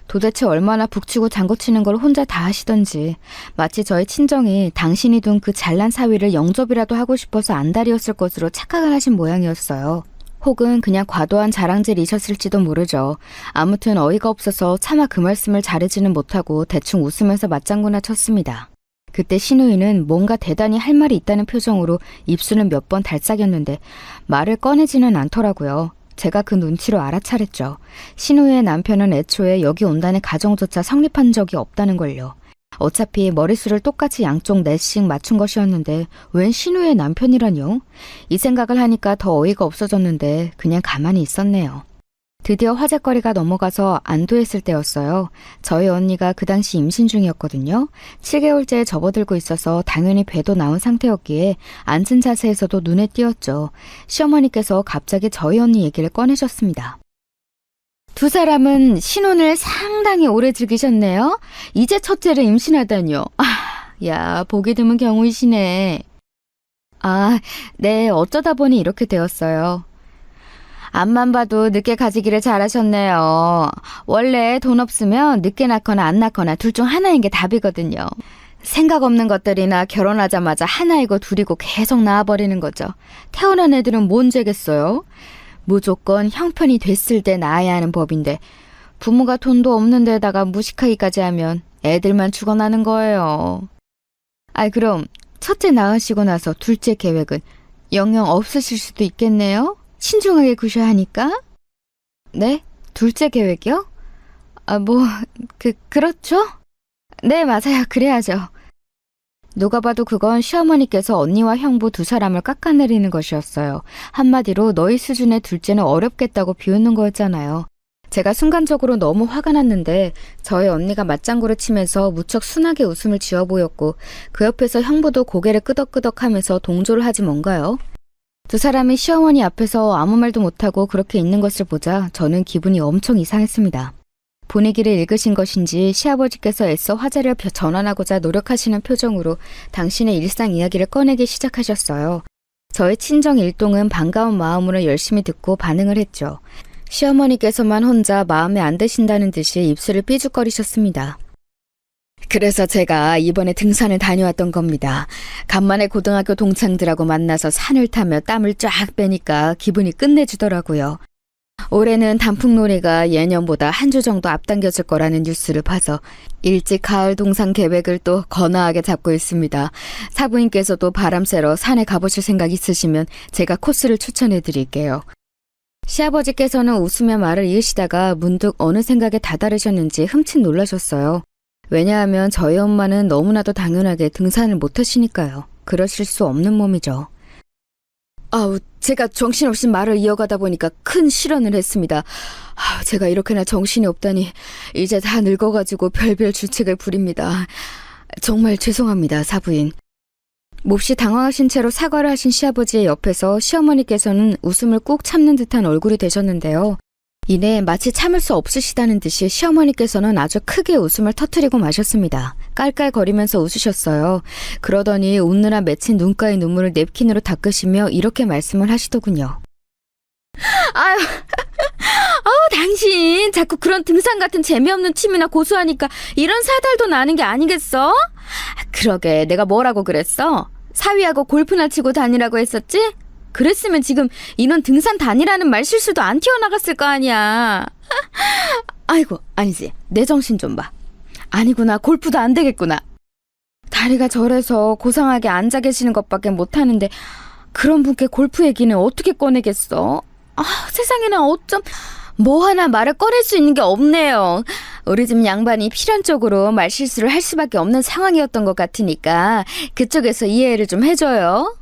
도대체 얼마나 북치고 장구치는 걸 혼자 다 하시던지 마치 저희 친정이 당신이 둔 그 잘난 사위를 영접이라도 하고 싶어서 안달이었을 것으로 착각을 하신 모양이었어요. 혹은 그냥 과도한 자랑질이셨을지도 모르죠. 아무튼 어이가 없어서 차마 그 말씀을 자르지는 못하고 대충 웃으면서 맞장구나 쳤습니다. 그때 시누이는 뭔가 대단히 할 말이 있다는 표정으로 입술은 몇 번 달싹였는데 말을 꺼내지는 않더라고요. 제가 그 눈치로 알아차렸죠. 시누이의 남편은 애초에 여기 온다는 가정조차 성립한 적이 없다는 걸요. 어차피 머릿수를 똑같이 양쪽 넷씩 맞춘 것이었는데 웬 시누이의 남편이라뇨? 이 생각을 하니까 더 어이가 없어졌는데 그냥 가만히 있었네요. 드디어 화제거리가 넘어가서 안도했을 때였어요. 저희 언니가 그 당시 임신 중이었거든요. 7개월째에 접어들고 있어서 당연히 배도 나온 상태였기에 앉은 자세에서도 눈에 띄었죠. 시어머니께서 갑자기 저희 언니 얘기를 꺼내셨습니다. 두 사람은 신혼을 상당히 오래 즐기셨네요. 이제 첫째를 임신하다니요. 야, 보기 드문 경우이시네. 네, 어쩌다 보니 이렇게 되었어요. 앞만 봐도 늦게 가지기를 잘하셨네요. 원래 돈 없으면 늦게 낳거나 안 낳거나 둘 중 하나인 게 답이거든요. 생각 없는 것들이나 결혼하자마자 하나이고 둘이고 계속 낳아버리는 거죠. 태어난 애들은 뭔 죄겠어요? 무조건 형편이 됐을 때 낳아야 하는 법인데 부모가 돈도 없는 데다가 무식하기까지 하면 애들만 죽어나는 거예요. 그럼 첫째 낳으시고 나서 둘째 계획은 영영 없으실 수도 있겠네요? 신중하게 구셔야 하니까. 네? 둘째 계획이요? 그렇죠? 네, 맞아요. 그래야죠. 누가 봐도 그건 시어머니께서 언니와 형부 두 사람을 깎아내리는 것이었어요. 한마디로 너희 수준의 둘째는 어렵겠다고 비웃는 거였잖아요. 제가 순간적으로 너무 화가 났는데 저희 언니가 맞장구를 치면서 무척 순하게 웃음을 지어 보였고 그 옆에서 형부도 고개를 끄덕끄덕하면서 동조를 하지 뭔가요. 두 사람이 시어머니 앞에서 아무 말도 못하고 그렇게 있는 것을 보자 저는 기분이 엄청 이상했습니다. 분위기를 읽으신 것인지 시아버지께서 애써 화제를 전환하고자 노력하시는 표정으로 당신의 일상 이야기를 꺼내기 시작하셨어요. 저의 친정 일동은 반가운 마음으로 열심히 듣고 반응을 했죠. 시어머니께서만 혼자 마음에 안 드신다는 듯이 입술을 삐죽거리셨습니다. 그래서 제가 이번에 등산을 다녀왔던 겁니다. 간만에 고등학교 동창들하고 만나서 산을 타며 땀을 쫙 빼니까 기분이 끝내주더라고요. 올해는 단풍놀이가 예년보다 한 주 정도 앞당겨질 거라는 뉴스를 봐서 일찍 가을 동상 계획을 또 거나하게 잡고 있습니다. 사부인께서도 바람 쐬러 산에 가보실 생각 있으시면 제가 코스를 추천해 드릴게요. 시아버지께서는 웃으며 말을 이으시다가 문득 어느 생각에 다다르셨는지 흠칫 놀라셨어요. 왜냐하면 저희 엄마는 너무나도 당연하게 등산을 못하시니까요. 그러실 수 없는 몸이죠. 제가 정신없이 말을 이어가다 보니까 큰 실언을 했습니다. 제가 이렇게나 정신이 없다니 이제 다 늙어가지고 별별 주책을 부립니다. 정말 죄송합니다, 사부인. 몹시 당황하신 채로 사과를 하신 시아버지의 옆에서 시어머니께서는 웃음을 꾹 참는 듯한 얼굴이 되셨는데요. 이내 마치 참을 수 없으시다는 듯이 시어머니께서는 아주 크게 웃음을 터뜨리고 마셨습니다. 깔깔거리면서 웃으셨어요. 그러더니 웃느라 맺힌 눈가의 눈물을 냅킨으로 닦으시며 이렇게 말씀을 하시더군요. 당신 자꾸 그런 등산 같은 재미없는 취미나 고수하니까 이런 사달도 나는 게 아니겠어? 그러게 내가 뭐라고 그랬어? 사위하고 골프나 치고 다니라고 했었지? 그랬으면 지금 이런 등산 다니라는 말 실수도 안 튀어나갔을 거 아니야. 아이고, 아니지. 내 정신 좀 봐. 아니구나. 골프도 안 되겠구나. 다리가 저래서 고상하게 앉아 계시는 것밖에 못하는데 그런 분께 골프 얘기는 어떻게 꺼내겠어? 세상에나 어쩜 뭐 하나 말을 꺼낼 수 있는 게 없네요. 우리 집 양반이 필연적으로 말실수를 할 수밖에 없는 상황이었던 것 같으니까 그쪽에서 이해를 좀 해줘요.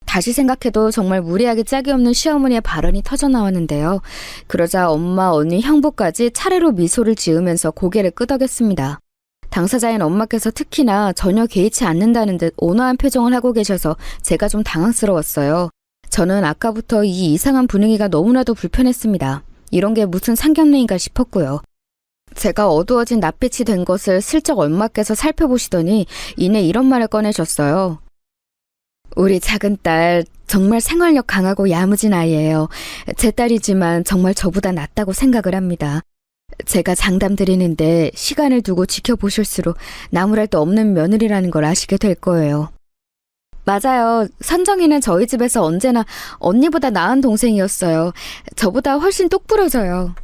다시 생각해도 정말 무리하게 짝이 없는 시어머니의 발언이 터져나왔는데요. 그러자 엄마, 언니, 형부까지 차례로 미소를 지으면서 고개를 끄덕였습니다. 당사자인 엄마께서 특히나 전혀 개의치 않는다는 듯 온화한 표정을 하고 계셔서 제가 좀 당황스러웠어요. 저는 아까부터 이 이상한 분위기가 너무나도 불편했습니다. 이런 게 무슨 상견례인가 싶었고요. 제가 어두워진 낯빛이 된 것을 슬쩍 엄마께서 살펴보시더니 이내 이런 말을 꺼내셨어요. 우리 작은 딸 정말 생활력 강하고 야무진 아이예요. 제 딸이지만 정말 저보다 낫다고 생각을 합니다. 제가 장담 드리는데 시간을 두고 지켜보실수록 나무랄 데 없는 며느리라는 걸 아시게 될 거예요. 맞아요. 선정이는 저희 집에서 언제나 언니보다 나은 동생이었어요. 저보다 훨씬 똑부러져요.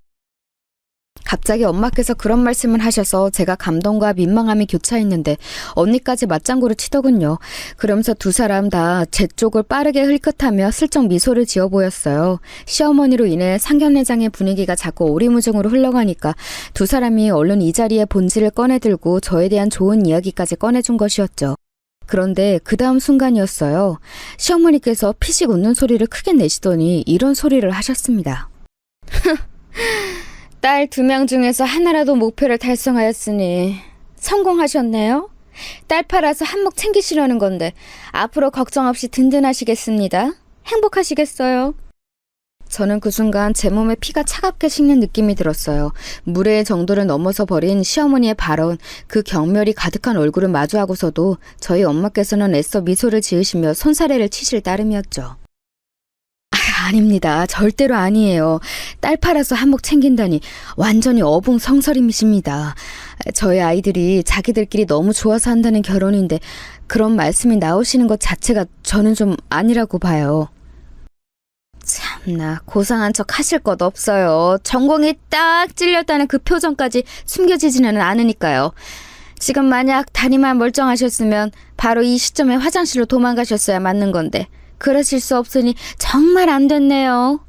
갑자기 엄마께서 그런 말씀을 하셔서 제가 감동과 민망함이 교차했는데 언니까지 맞장구를 치더군요. 그러면서 두 사람 다 제 쪽을 빠르게 흘끗하며 슬쩍 미소를 지어 보였어요. 시어머니로 인해 상견례장의 분위기가 자꾸 오리무중으로 흘러가니까 두 사람이 얼른 이 자리에 본질을 꺼내들고 저에 대한 좋은 이야기까지 꺼내준 것이었죠. 그런데 그 다음 순간이었어요. 시어머니께서 피식 웃는 소리를 크게 내시더니 이런 소리를 하셨습니다. 딸 2명 중에서 하나라도 목표를 달성하였으니 성공하셨네요. 딸 팔아서 한몫 챙기시려는 건데 앞으로 걱정 없이 든든하시겠습니다. 행복하시겠어요. 저는 그 순간 제 몸에 피가 차갑게 식는 느낌이 들었어요. 무례의 정도를 넘어서 버린 시어머니의 발언, 그 경멸이 가득한 얼굴을 마주하고서도 저희 엄마께서는 애써 미소를 지으시며 손사래를 치실 따름이었죠. 아닙니다. 절대로 아니에요. 딸 팔아서 한몫 챙긴다니 완전히 어붕성설임이십니다. 저희 아이들이 자기들끼리 너무 좋아서 한다는 결혼인데 그런 말씀이 나오시는 것 자체가 저는 좀 아니라고 봐요. 참나, 고상한 척 하실 것 없어요. 전공이 딱 찔렸다는 그 표정까지 숨겨지지는 않으니까요. 지금 만약 다리만 멀쩡하셨으면 바로 이 시점에 화장실로 도망가셨어야 맞는 건데 그러실 수 없으니 정말 안 됐네요.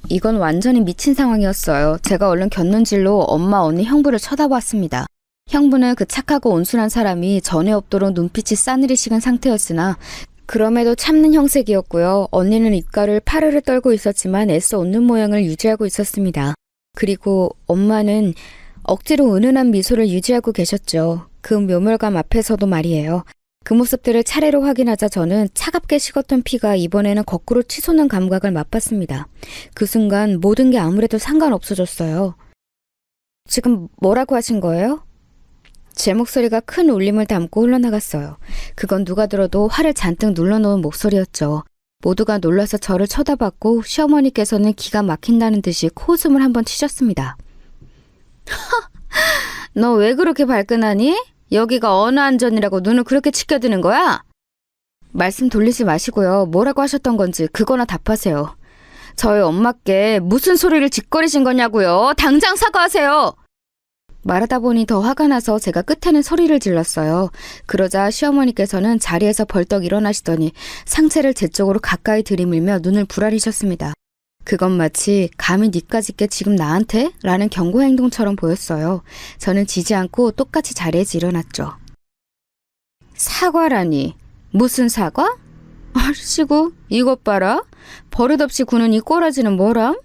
이건 완전히 미친 상황이었어요. 제가 얼른 곁눈질로 엄마, 언니, 형부를 쳐다봤습니다. 형부는 그 착하고 온순한 사람이 전에 없도록 눈빛이 싸늘히 식은 상태였으나 그럼에도 참는 형색이었고요. 언니는 입가를 파르르 떨고 있었지만 애써 웃는 모양을 유지하고 있었습니다. 그리고 엄마는 억지로 은은한 미소를 유지하고 계셨죠. 그 묘멸감 앞에서도 말이에요. 그 모습들을 차례로 확인하자 저는 차갑게 식었던 피가 이번에는 거꾸로 치솟는 감각을 맛봤습니다. 그 순간 모든 게 아무래도 상관없어졌어요. 지금 뭐라고 하신 거예요? 제 목소리가 큰 울림을 담고 흘러나갔어요. 그건 누가 들어도 화를 잔뜩 눌러놓은 목소리였죠. 모두가 놀라서 저를 쳐다봤고 시어머니께서는 기가 막힌다는 듯이 코웃음을 한번 치셨습니다. 너 왜 그렇게 발끈하니? 여기가 어느 안전이라고 눈을 그렇게 치켜드는 거야? 말씀 돌리지 마시고요. 뭐라고 하셨던 건지 그거나 답하세요. 저희 엄마께 무슨 소리를 짓거리신 거냐고요. 당장 사과하세요. 말하다 보니 더 화가 나서 제가 끝에는 소리를 질렀어요. 그러자 시어머니께서는 자리에서 벌떡 일어나시더니 상체를 제 쪽으로 가까이 들이밀며 눈을 부라리셨습니다. 그건 마치 감히 니까짓 게 지금 나한테? 라는 경고 행동처럼 보였어요. 저는 지지 않고 똑같이 자리에서 일어났죠. 사과라니? 무슨 사과? 아시고 이것 봐라. 버릇없이 구는 이 꼬라지는 뭐람?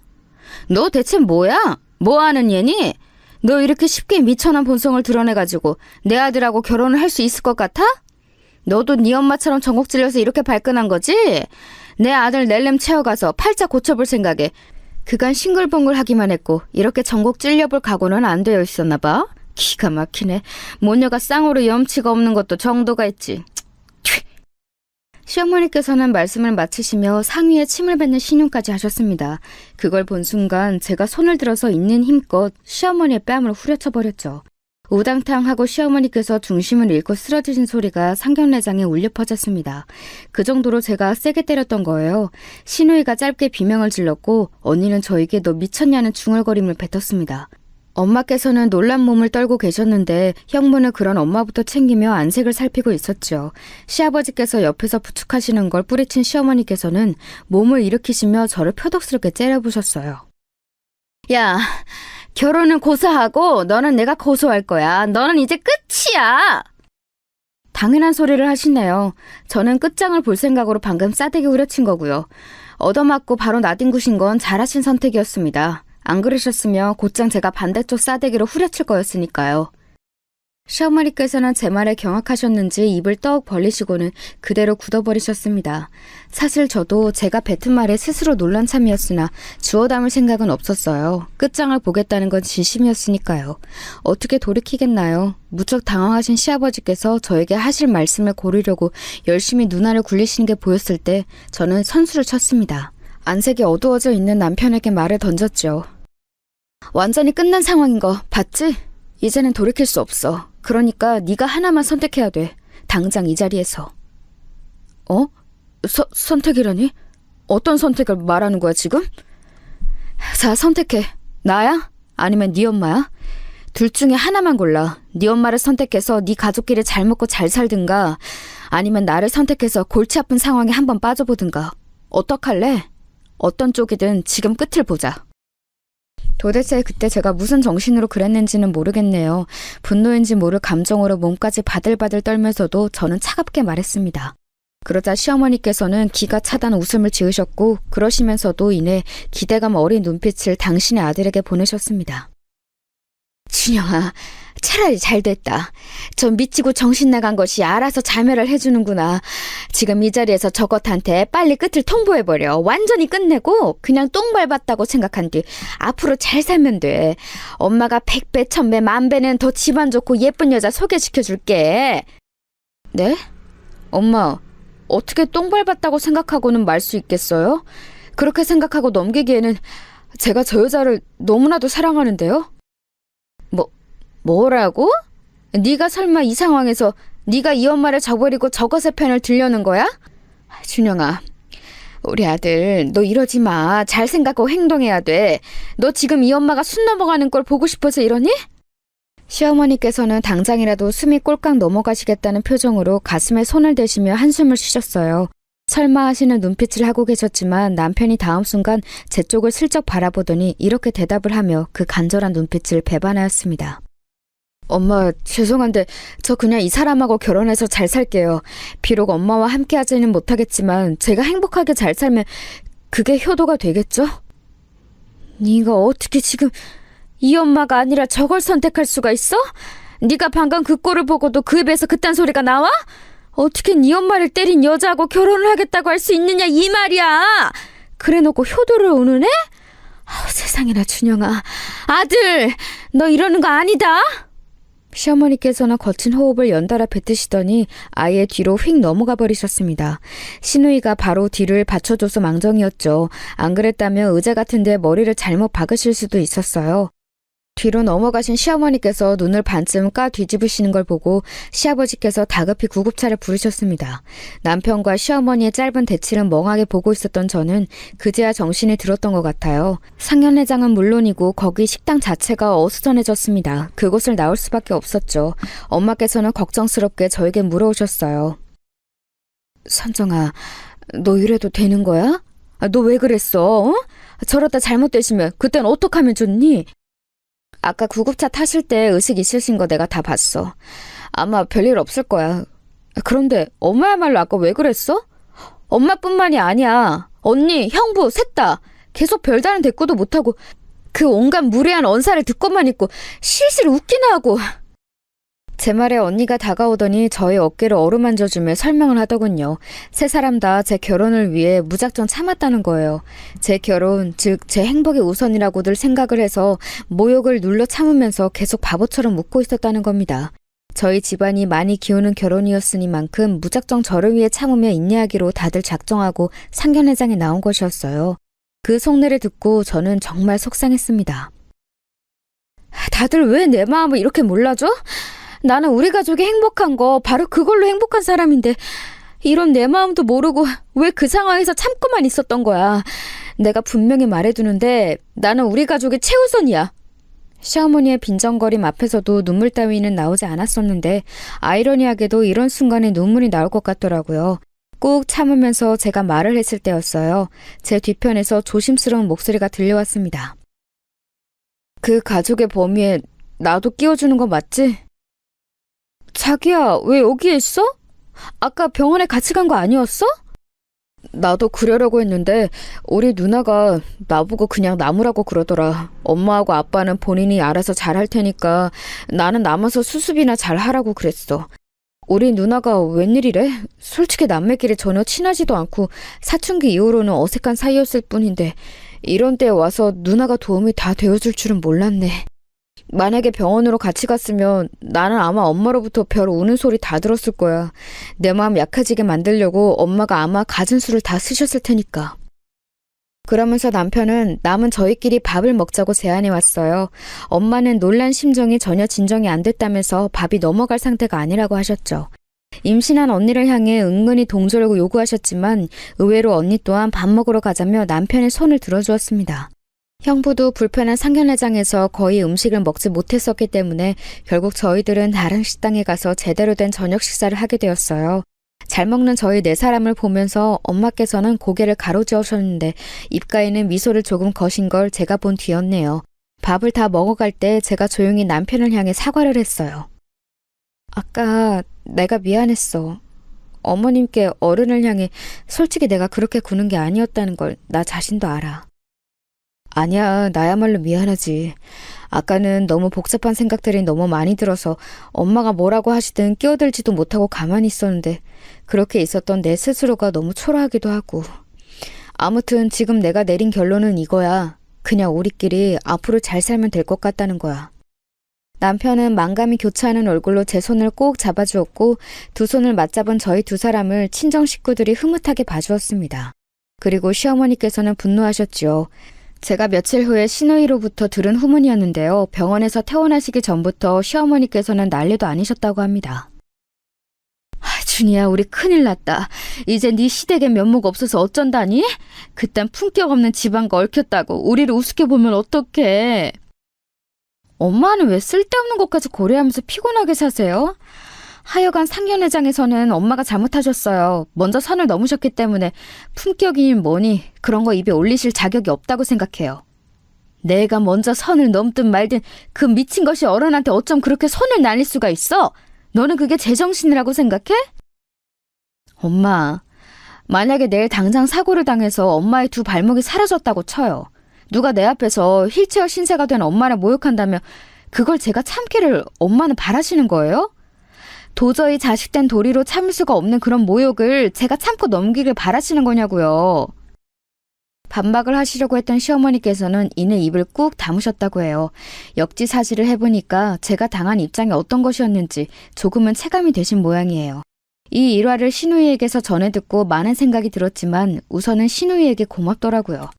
너 대체 뭐야? 뭐하는 얘니? 너 이렇게 쉽게 미천한 본성을 드러내가지고 내 아들하고 결혼을 할 수 있을 것 같아? 너도 네 엄마처럼 전곡 찔려서 이렇게 발끈한 거지? 내 아들 낼름 채워가서 팔자 고쳐볼 생각에 그간 싱글벙글 하기만 했고 이렇게 전곡 찔려볼 각오는 안 되어 있었나 봐. 기가 막히네. 모녀가 쌍으로 염치가 없는 것도 정도가 있지. 시어머니께서는 말씀을 마치시며 상위에 침을 뱉는 신용까지 하셨습니다. 그걸 본 순간 제가 손을 들어서 있는 힘껏 시어머니의 뺨을 후려쳐버렸죠. 우당탕하고 시어머니께서 중심을 잃고 쓰러지신 소리가 상경내장에 울려 퍼졌습니다. 그 정도로 제가 세게 때렸던 거예요. 시누이가 짧게 비명을 질렀고 언니는 저에게 너 미쳤냐는 중얼거림을 뱉었습니다. 엄마께서는 놀란 몸을 떨고 계셨는데 형부는 그런 엄마부터 챙기며 안색을 살피고 있었죠. 시아버지께서 옆에서 부축하시는 걸 뿌리친 시어머니께서는 몸을 일으키시며 저를 표독스럽게 째려보셨어요. 야, 결혼은 고사하고 너는 내가 고소할 거야. 너는 이제 끝이야. 당연한 소리를 하시네요. 저는 끝장을 볼 생각으로 방금 싸대기 후려친 거고요. 얻어맞고 바로 나뒹구신 건 잘하신 선택이었습니다. 안 그러셨으면 곧장 제가 반대쪽 싸대기로 후려칠 거였으니까요. 시어머니께서는 제 말에 경악하셨는지 입을 떡 벌리시고는 그대로 굳어버리셨습니다. 사실 저도 제가 뱉은 말에 스스로 놀란 참이었으나 주워 담을 생각은 없었어요. 끝장을 보겠다는 건 진심이었으니까요. 어떻게 돌이키겠나요? 무척 당황하신 시아버지께서 저에게 하실 말씀을 고르려고 열심히 눈알을 굴리시는 게 보였을 때 저는 선수를 쳤습니다. 안색이 어두워져 있는 남편에게 말을 던졌죠. 완전히 끝난 상황인 거 봤지? 이제는 돌이킬 수 없어. 그러니까 네가 하나만 선택해야 돼. 당장 이 자리에서. 어? 선택이라니? 어떤 선택을 말하는 거야 지금? 자, 선택해. 나야? 아니면 네 엄마야? 둘 중에 하나만 골라. 네 엄마를 선택해서 네 가족끼리 잘 먹고 잘 살든가 아니면 나를 선택해서 골치 아픈 상황에 한번 빠져보든가. 어떡할래? 어떤 쪽이든 지금 끝을 보자. 도대체 그때 제가 무슨 정신으로 그랬는지는 모르겠네요. 분노인지 모를 감정으로 몸까지 바들바들 떨면서도 저는 차갑게 말했습니다. 그러자 시어머니께서는 기가 차단 웃음을 지으셨고 그러시면서도 이내 기대감 어린 눈빛을 당신의 아들에게 보내셨습니다. 준영아, 차라리 잘 됐다. 저 미치고 정신 나간 것이 알아서 자멸을 해주는구나. 지금 이 자리에서 저것한테 빨리 끝을 통보해버려. 완전히 끝내고 그냥 똥 밟았다고 생각한 뒤 앞으로 잘 살면 돼. 엄마가 100배, 1000배, 10,000배는 더 집안 좋고 예쁜 여자 소개시켜줄게. 네? 엄마, 어떻게 똥 밟았다고 생각하고는 말 수 있겠어요? 그렇게 생각하고 넘기기에는 제가 저 여자를 너무나도 사랑하는데요? 뭐라고? 네가 설마 이 상황에서 네가 이 엄마를 저버리고 저것의 편을 들려는 거야? 준영아, 우리 아들 너 이러지 마. 잘 생각하고 행동해야 돼. 너 지금 이 엄마가 숨 넘어가는 걸 보고 싶어서 이러니? 시어머니께서는 당장이라도 숨이 꼴깍 넘어가시겠다는 표정으로 가슴에 손을 대시며 한숨을 쉬셨어요. 설마 하시는 눈빛을 하고 계셨지만 남편이 다음 순간 제 쪽을 슬쩍 바라보더니 이렇게 대답을 하며 그 간절한 눈빛을 배반하였습니다. 엄마, 죄송한데 저 그냥 이 사람하고 결혼해서 잘 살게요. 비록 엄마와 함께 하지는 못하겠지만 제가 행복하게 잘 살면 그게 효도가 되겠죠? 네가 어떻게 지금 이 엄마가 아니라 저걸 선택할 수가 있어? 네가 방금 그 꼴을 보고도 그 입에서 그딴 소리가 나와? 어떻게 네 엄마를 때린 여자하고 결혼을 하겠다고 할 수 있느냐 이 말이야. 그래놓고 효도를 운운해? 세상에나 준영아. 아들, 너 이러는 거 아니다. 시어머니께서는 거친 호흡을 연달아 뱉으시더니 아예 뒤로 휙 넘어가 버리셨습니다. 시누이가 바로 뒤를 받쳐줘서 망정이었죠. 안 그랬다면 의자 같은데 머리를 잘못 박으실 수도 있었어요. 뒤로 넘어가신 시어머니께서 눈을 반쯤 까 뒤집으시는 걸 보고 시아버지께서 다급히 구급차를 부르셨습니다. 남편과 시어머니의 짧은 대치를 멍하게 보고 있었던 저는 그제야 정신이 들었던 것 같아요. 상견례장은 물론이고 거기 식당 자체가 어수선해졌습니다. 그곳을 나올 수밖에 없었죠. 엄마께서는 걱정스럽게 저에게 물어오셨어요. 선정아, 너 이래도 되는 거야? 너 왜 그랬어? 어? 저러다 잘못되시면 그땐 어떡하면 좋니? 아까 구급차 타실 때 의식 있으신 거 내가 다 봤어. 아마 별일 없을 거야. 그런데 엄마야말로 아까 왜 그랬어? 엄마뿐만이 아니야. 언니, 형부, 셋 다. 계속 별다른 대꾸도 못하고 그 온갖 무례한 언사를 듣고만 있고 실실 웃기나 하고. 제 말에 언니가 다가오더니 저의 어깨를 어루만져주며 설명을 하더군요. 세 사람 다 제 결혼을 위해 무작정 참았다는 거예요. 제 결혼, 즉 제 행복이 우선이라고들 생각을 해서 모욕을 눌러 참으면서 계속 바보처럼 웃고 있었다는 겁니다. 저희 집안이 많이 기우는 결혼이었으니만큼 무작정 저를 위해 참으며 인내하기로 다들 작정하고 상견례장에 나온 것이었어요. 그 속내를 듣고 저는 정말 속상했습니다. 다들 왜 내 마음을 이렇게 몰라줘? 나는 우리 가족이 행복한 거 바로 그걸로 행복한 사람인데 이런 내 마음도 모르고 왜 그 상황에서 참고만 있었던 거야. 내가 분명히 말해두는데 나는 우리 가족이 최우선이야. 시어머니의 빈정거림 앞에서도 눈물 따위는 나오지 않았었는데 아이러니하게도 이런 순간에 눈물이 나올 것 같더라고요. 꾹 참으면서 제가 말을 했을 때였어요. 제 뒤편에서 조심스러운 목소리가 들려왔습니다. 그 가족의 범위에 나도 끼워주는 거 맞지? 자기야, 왜 여기에 있어? 아까 병원에 같이 간 거 아니었어? 나도 그러려고 했는데 우리 누나가 나보고 그냥 남으라고 그러더라. 엄마하고 아빠는 본인이 알아서 잘할 테니까 나는 남아서 수습이나 잘하라고 그랬어. 우리 누나가 웬일이래? 솔직히 남매끼리 전혀 친하지도 않고 사춘기 이후로는 어색한 사이였을 뿐인데 이런 때에 와서 누나가 도움이 다 되어줄 줄은 몰랐네. 만약에 병원으로 같이 갔으면 나는 아마 엄마로부터 별 우는 소리 다 들었을 거야. 내 마음 약해지게 만들려고 엄마가 아마 갖은 수를 다 쓰셨을 테니까. 그러면서 남편은 남은 저희끼리 밥을 먹자고 제안해 왔어요. 엄마는 놀란 심정이 전혀 진정이 안 됐다면서 밥이 넘어갈 상태가 아니라고 하셨죠. 임신한 언니를 향해 은근히 동조를 요구하셨지만 의외로 언니 또한 밥 먹으러 가자며 남편의 손을 들어주었습니다. 형부도 불편한 상견례장에서 거의 음식을 먹지 못했었기 때문에 결국 저희들은 다른 식당에 가서 제대로 된 저녁 식사를 하게 되었어요. 잘 먹는 저희 네 사람을 보면서 엄마께서는 고개를 가로저으셨는데 입가에는 미소를 조금 거신 걸 제가 본 뒤였네요. 밥을 다 먹어갈 때 제가 조용히 남편을 향해 사과를 했어요. 아까 내가 미안했어. 어머님께 어른을 향해 솔직히 내가 그렇게 구는 게 아니었다는 걸 나 자신도 알아. 아니야, 나야말로 미안하지. 아까는 너무 복잡한 생각들이 너무 많이 들어서 엄마가 뭐라고 하시든 끼어들지도 못하고 가만히 있었는데 그렇게 있었던 내 스스로가 너무 초라하기도 하고. 아무튼 지금 내가 내린 결론은 이거야. 그냥 우리끼리 앞으로 잘 살면 될 것 같다는 거야. 남편은 만감이 교차하는 얼굴로 제 손을 꼭 잡아주었고 두 손을 맞잡은 저희 두 사람을 친정 식구들이 흐뭇하게 봐주었습니다. 그리고 시어머니께서는 분노하셨지요. 제가 며칠 후에 시누이로부터 들은 후문이었는데요. 병원에서 퇴원하시기 전부터 시어머니께서는 난리도 아니셨다고 합니다. 준이야, 우리 큰일 났다. 이제 네 시댁에 면목 없어서 어쩐다니? 그딴 품격 없는 집안과 얽혔다고 우리를 우습게 보면 어떡해. 엄마는 왜 쓸데없는 것까지 고려하면서 피곤하게 사세요? 하여간 상견례장에서는 엄마가 잘못하셨어요. 먼저 선을 넘으셨기 때문에 품격이니 뭐니 그런 거 입에 올리실 자격이 없다고 생각해요. 내가 먼저 선을 넘든 말든 그 미친 것이 어른한테 어쩜 그렇게 손을 날릴 수가 있어? 너는 그게 제정신이라고 생각해? 엄마, 만약에 내일 당장 사고를 당해서 엄마의 두 발목이 사라졌다고 쳐요. 누가 내 앞에서 휠체어 신세가 된 엄마를 모욕한다면 그걸 제가 참기를 엄마는 바라시는 거예요? 도저히 자식된 도리로 참을 수가 없는 그런 모욕을 제가 참고 넘기길 바라시는 거냐고요. 반박을 하시려고 했던 시어머니께서는 이내 입을 꾹 다무셨다고 해요. 역지사지를 해보니까 제가 당한 입장이 어떤 것이었는지 조금은 체감이 되신 모양이에요. 이 일화를 시누이에게서 전해 듣고 많은 생각이 들었지만 우선은 시누이에게 고맙더라고요.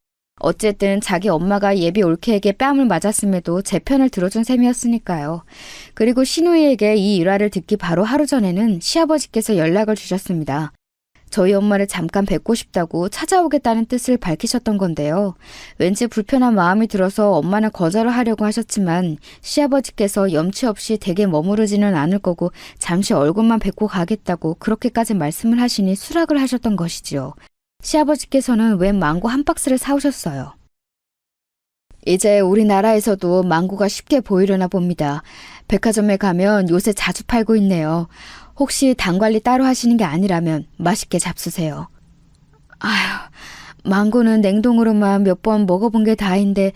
어쨌든 자기 엄마가 예비 올케에게 뺨을 맞았음에도 제 편을 들어준 셈이었으니까요. 그리고 시누이에게 이 일화를 듣기 바로 하루 전에는 시아버지께서 연락을 주셨습니다. 저희 엄마를 잠깐 뵙고 싶다고 찾아오겠다는 뜻을 밝히셨던 건데요. 왠지 불편한 마음이 들어서 엄마는 거절을 하려고 하셨지만 시아버지께서 염치 없이 댁에 머무르지는 않을 거고 잠시 얼굴만 뵙고 가겠다고 그렇게까지 말씀을 하시니 수락을 하셨던 것이지요. 시아버지께서는 웬 망고 한 박스를 사오셨어요. 이제 우리나라에서도 망고가 쉽게 보이려나 봅니다. 백화점에 가면 요새 자주 팔고 있네요. 혹시 당 관리 따로 하시는 게 아니라면 맛있게 잡수세요. 아휴, 망고는 냉동으로만 몇 번 먹어본 게 다인데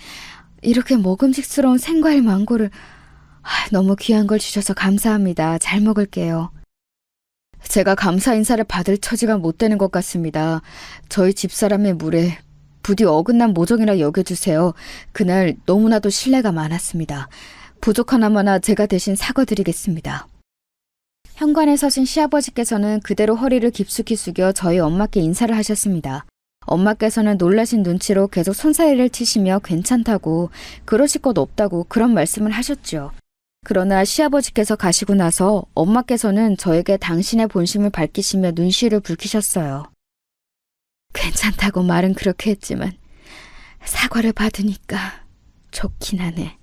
이렇게 먹음직스러운 생과일 망고를 너무 귀한 걸 주셔서 감사합니다. 잘 먹을게요. 제가 감사 인사를 받을 처지가 못 되는 것 같습니다. 저희 집사람의 물에 부디 어긋난 모종이라 여겨주세요. 그날 너무나도 신뢰가 많았습니다. 부족하나마나 제가 대신 사과드리겠습니다. 현관에 서신 시아버지께서는 그대로 허리를 깊숙이 숙여 저희 엄마께 인사를 하셨습니다. 엄마께서는 놀라신 눈치로 계속 손사래를 치시며 괜찮다고 그러실 것 없다고 그런 말씀을 하셨죠. 그러나 시아버지께서 가시고 나서 엄마께서는 저에게 당신의 본심을 밝히시며 눈시울을 붉히셨어요. 괜찮다고 말은 그렇게 했지만 사과를 받으니까 좋긴 하네.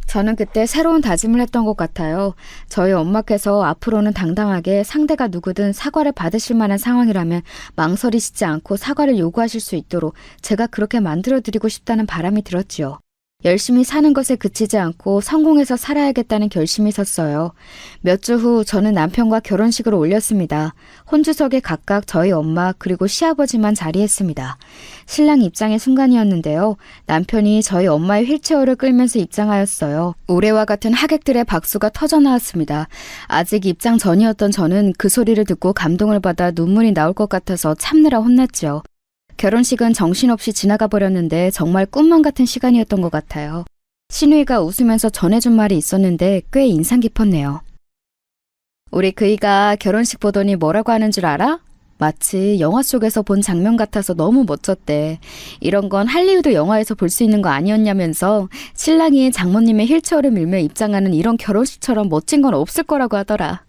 저는 그때 새로운 다짐을 했던 것 같아요. 저희 엄마께서 앞으로는 당당하게 상대가 누구든 사과를 받으실 만한 상황이라면 망설이시지 않고 사과를 요구하실 수 있도록 제가 그렇게 만들어드리고 싶다는 바람이 들었지요. 열심히 사는 것에 그치지 않고 성공해서 살아야겠다는 결심이 섰어요. 몇 주 후 저는 남편과 결혼식을 올렸습니다. 혼주석에 각각 저희 엄마 그리고 시아버지만 자리했습니다. 신랑 입장의 순간이었는데요. 남편이 저희 엄마의 휠체어를 끌면서 입장하였어요. 올해와 같은 하객들의 박수가 터져나왔습니다. 아직 입장 전이었던 저는 그 소리를 듣고 감동을 받아 눈물이 나올 것 같아서 참느라 혼났죠. 결혼식은 정신없이 지나가 버렸는데 정말 꿈만 같은 시간이었던 것 같아요. 시누이가 웃으면서 전해준 말이 있었는데 꽤 인상 깊었네요. 우리 그이가 결혼식 보더니 뭐라고 하는 줄 알아? 마치 영화 속에서 본 장면 같아서 너무 멋졌대. 이런 건 할리우드 영화에서 볼 수 있는 거 아니었냐면서 신랑이 장모님의 휠체어를 밀며 입장하는 이런 결혼식처럼 멋진 건 없을 거라고 하더라.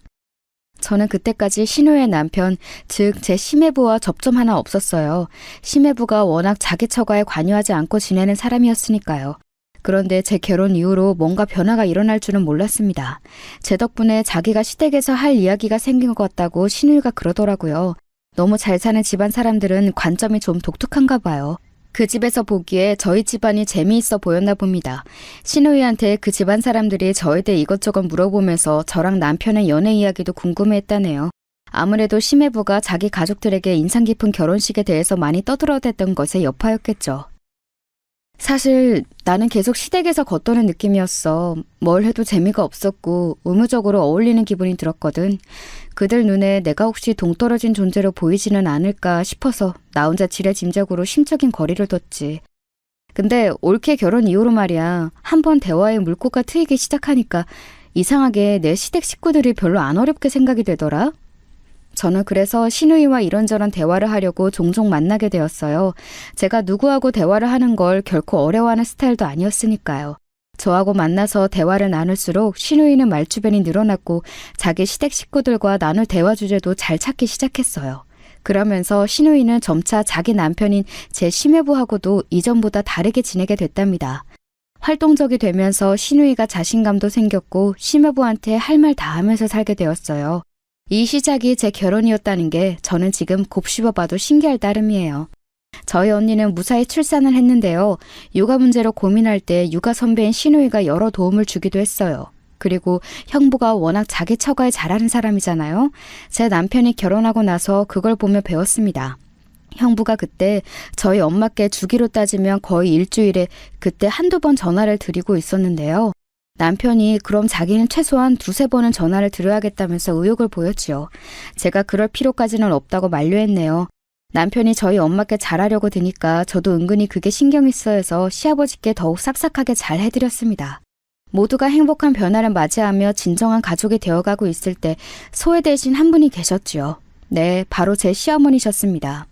저는 그때까지 시누이의 남편, 즉 제 시매부와 접점 하나 없었어요. 시매부가 워낙 자기 처가에 관여하지 않고 지내는 사람이었으니까요. 그런데 제 결혼 이후로 뭔가 변화가 일어날 줄은 몰랐습니다. 제 덕분에 자기가 시댁에서 할 이야기가 생긴 것 같다고 시누이가 그러더라고요. 너무 잘 사는 집안 사람들은 관점이 좀 독특한가 봐요. 그 집에서 보기에 저희 집안이 재미있어 보였나 봅니다. 시누이한테 그 집안 사람들이 저에 대해 이것저것 물어보면서 저랑 남편의 연애 이야기도 궁금해했다네요. 아무래도 시매부가 자기 가족들에게 인상 깊은 결혼식에 대해서 많이 떠들어댔던 것의 여파였겠죠. 사실 나는 계속 시댁에서 겉도는 느낌이었어. 뭘 해도 재미가 없었고 의무적으로 어울리는 기분이 들었거든. 그들 눈에 내가 혹시 동떨어진 존재로 보이지는 않을까 싶어서 나 혼자 지레짐작으로 심적인 거리를 뒀지. 근데 올케 결혼 이후로 말이야. 한번 대화에 물꼬가 트이기 시작하니까 이상하게 내 시댁 식구들이 별로 안 어렵게 생각이 되더라. 저는 그래서 신우이와 이런저런 대화를 하려고 종종 만나게 되었어요. 제가 누구하고 대화를 하는 걸 결코 어려워하는 스타일도 아니었으니까요. 저하고 만나서 대화를 나눌수록 신우이는 말주변이 늘어났고 자기 시댁 식구들과 나눌 대화 주제도 잘 찾기 시작했어요. 그러면서 신우이는 점차 자기 남편인 제 심해부하고도 이전보다 다르게 지내게 됐답니다. 활동적이 되면서 신우이가 자신감도 생겼고 심해부한테 할 말 다 하면서 살게 되었어요. 이 시작이 제 결혼이었다는 게 저는 지금 곱씹어봐도 신기할 따름이에요. 저희 언니는 무사히 출산을 했는데요. 육아 문제로 고민할 때 육아 선배인 신우이가 여러 도움을 주기도 했어요. 그리고 형부가 워낙 자기 처가에 잘하는 사람이잖아요. 제 남편이 결혼하고 나서 그걸 보며 배웠습니다. 형부가 그때 저희 엄마께 주기로 따지면 거의 일주일에 그때 한두 번 전화를 드리고 있었는데요. 남편이 그럼 자기는 최소한 두세 번은 전화를 드려야겠다면서 의욕을 보였지요. 제가 그럴 필요까지는 없다고 만류했네요. 남편이 저희 엄마께 잘하려고 드니까 저도 은근히 그게 신경이 쓰여서 시아버지께 더욱 싹싹하게 잘 해드렸습니다. 모두가 행복한 변화를 맞이하며 진정한 가족이 되어가고 있을 때 소외되신 한 분이 계셨지요. 네, 바로 제 시어머니셨습니다.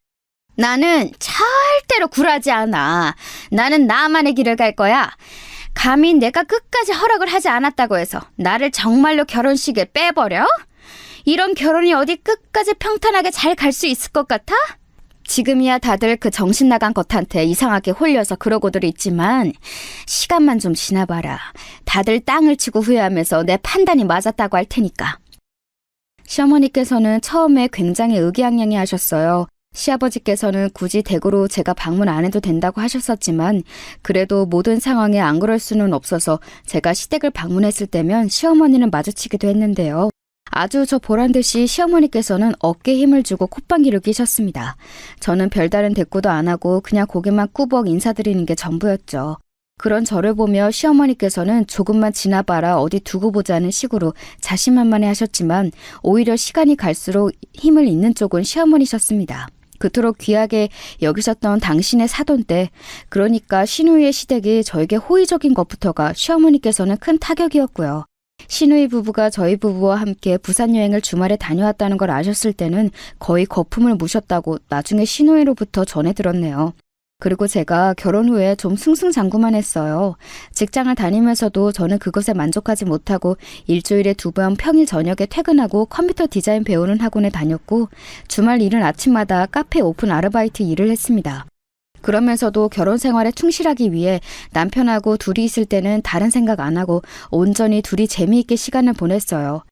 나는 절대로 굴하지 않아. 나는 나만의 길을 갈 거야. 감히 내가 끝까지 허락을 하지 않았다고 해서 나를 정말로 결혼식에 빼버려? 이런 결혼이 어디 끝까지 평탄하게 잘 갈 수 있을 것 같아? 지금이야 다들 그 정신 나간 것한테 이상하게 홀려서 그러고들 있지만 시간만 좀 지나봐라. 다들 땅을 치고 후회하면서 내 판단이 맞았다고 할 테니까. 시어머니께서는 처음에 굉장히 의기양양해 하셨어요. 시아버지께서는 굳이 댁으로 제가 방문 안 해도 된다고 하셨었지만 그래도 모든 상황에 안 그럴 수는 없어서 제가 시댁을 방문했을 때면 시어머니는 마주치기도 했는데요. 아주 저 보란듯이 시어머니께서는 어깨에 힘을 주고 콧방귀를 끼셨습니다. 저는 별다른 대꾸도 안 하고 그냥 고개만 꾸벅 인사드리는 게 전부였죠. 그런 저를 보며 시어머니께서는 조금만 지나봐라 어디 두고 보자는 식으로 자신만만해 하셨지만 오히려 시간이 갈수록 힘을 잃는 쪽은 시어머니셨습니다. 그토록 귀하게 여기셨던 당신의 사돈 때, 그러니까 신우이의 시댁이 저에게 호의적인 것부터가 시어머니께서는 큰 타격이었고요. 신우이 부부가 저희 부부와 함께 부산 여행을 주말에 다녀왔다는 걸 아셨을 때는 거의 거품을 무셨다고 나중에 신우이로부터 전해 들었네요. 그리고 제가 결혼 후에 좀 승승장구만 했어요. 직장을 다니면서도 저는 그것에 만족하지 못하고 일주일에 2번 평일 저녁에 퇴근하고 컴퓨터 디자인 배우는 학원에 다녔고 주말 이른 아침마다 카페 오픈 아르바이트 일을 했습니다. 그러면서도 결혼 생활에 충실하기 위해 남편하고 둘이 있을 때는 다른 생각 안 하고 온전히 둘이 재미있게 시간을 보냈어요.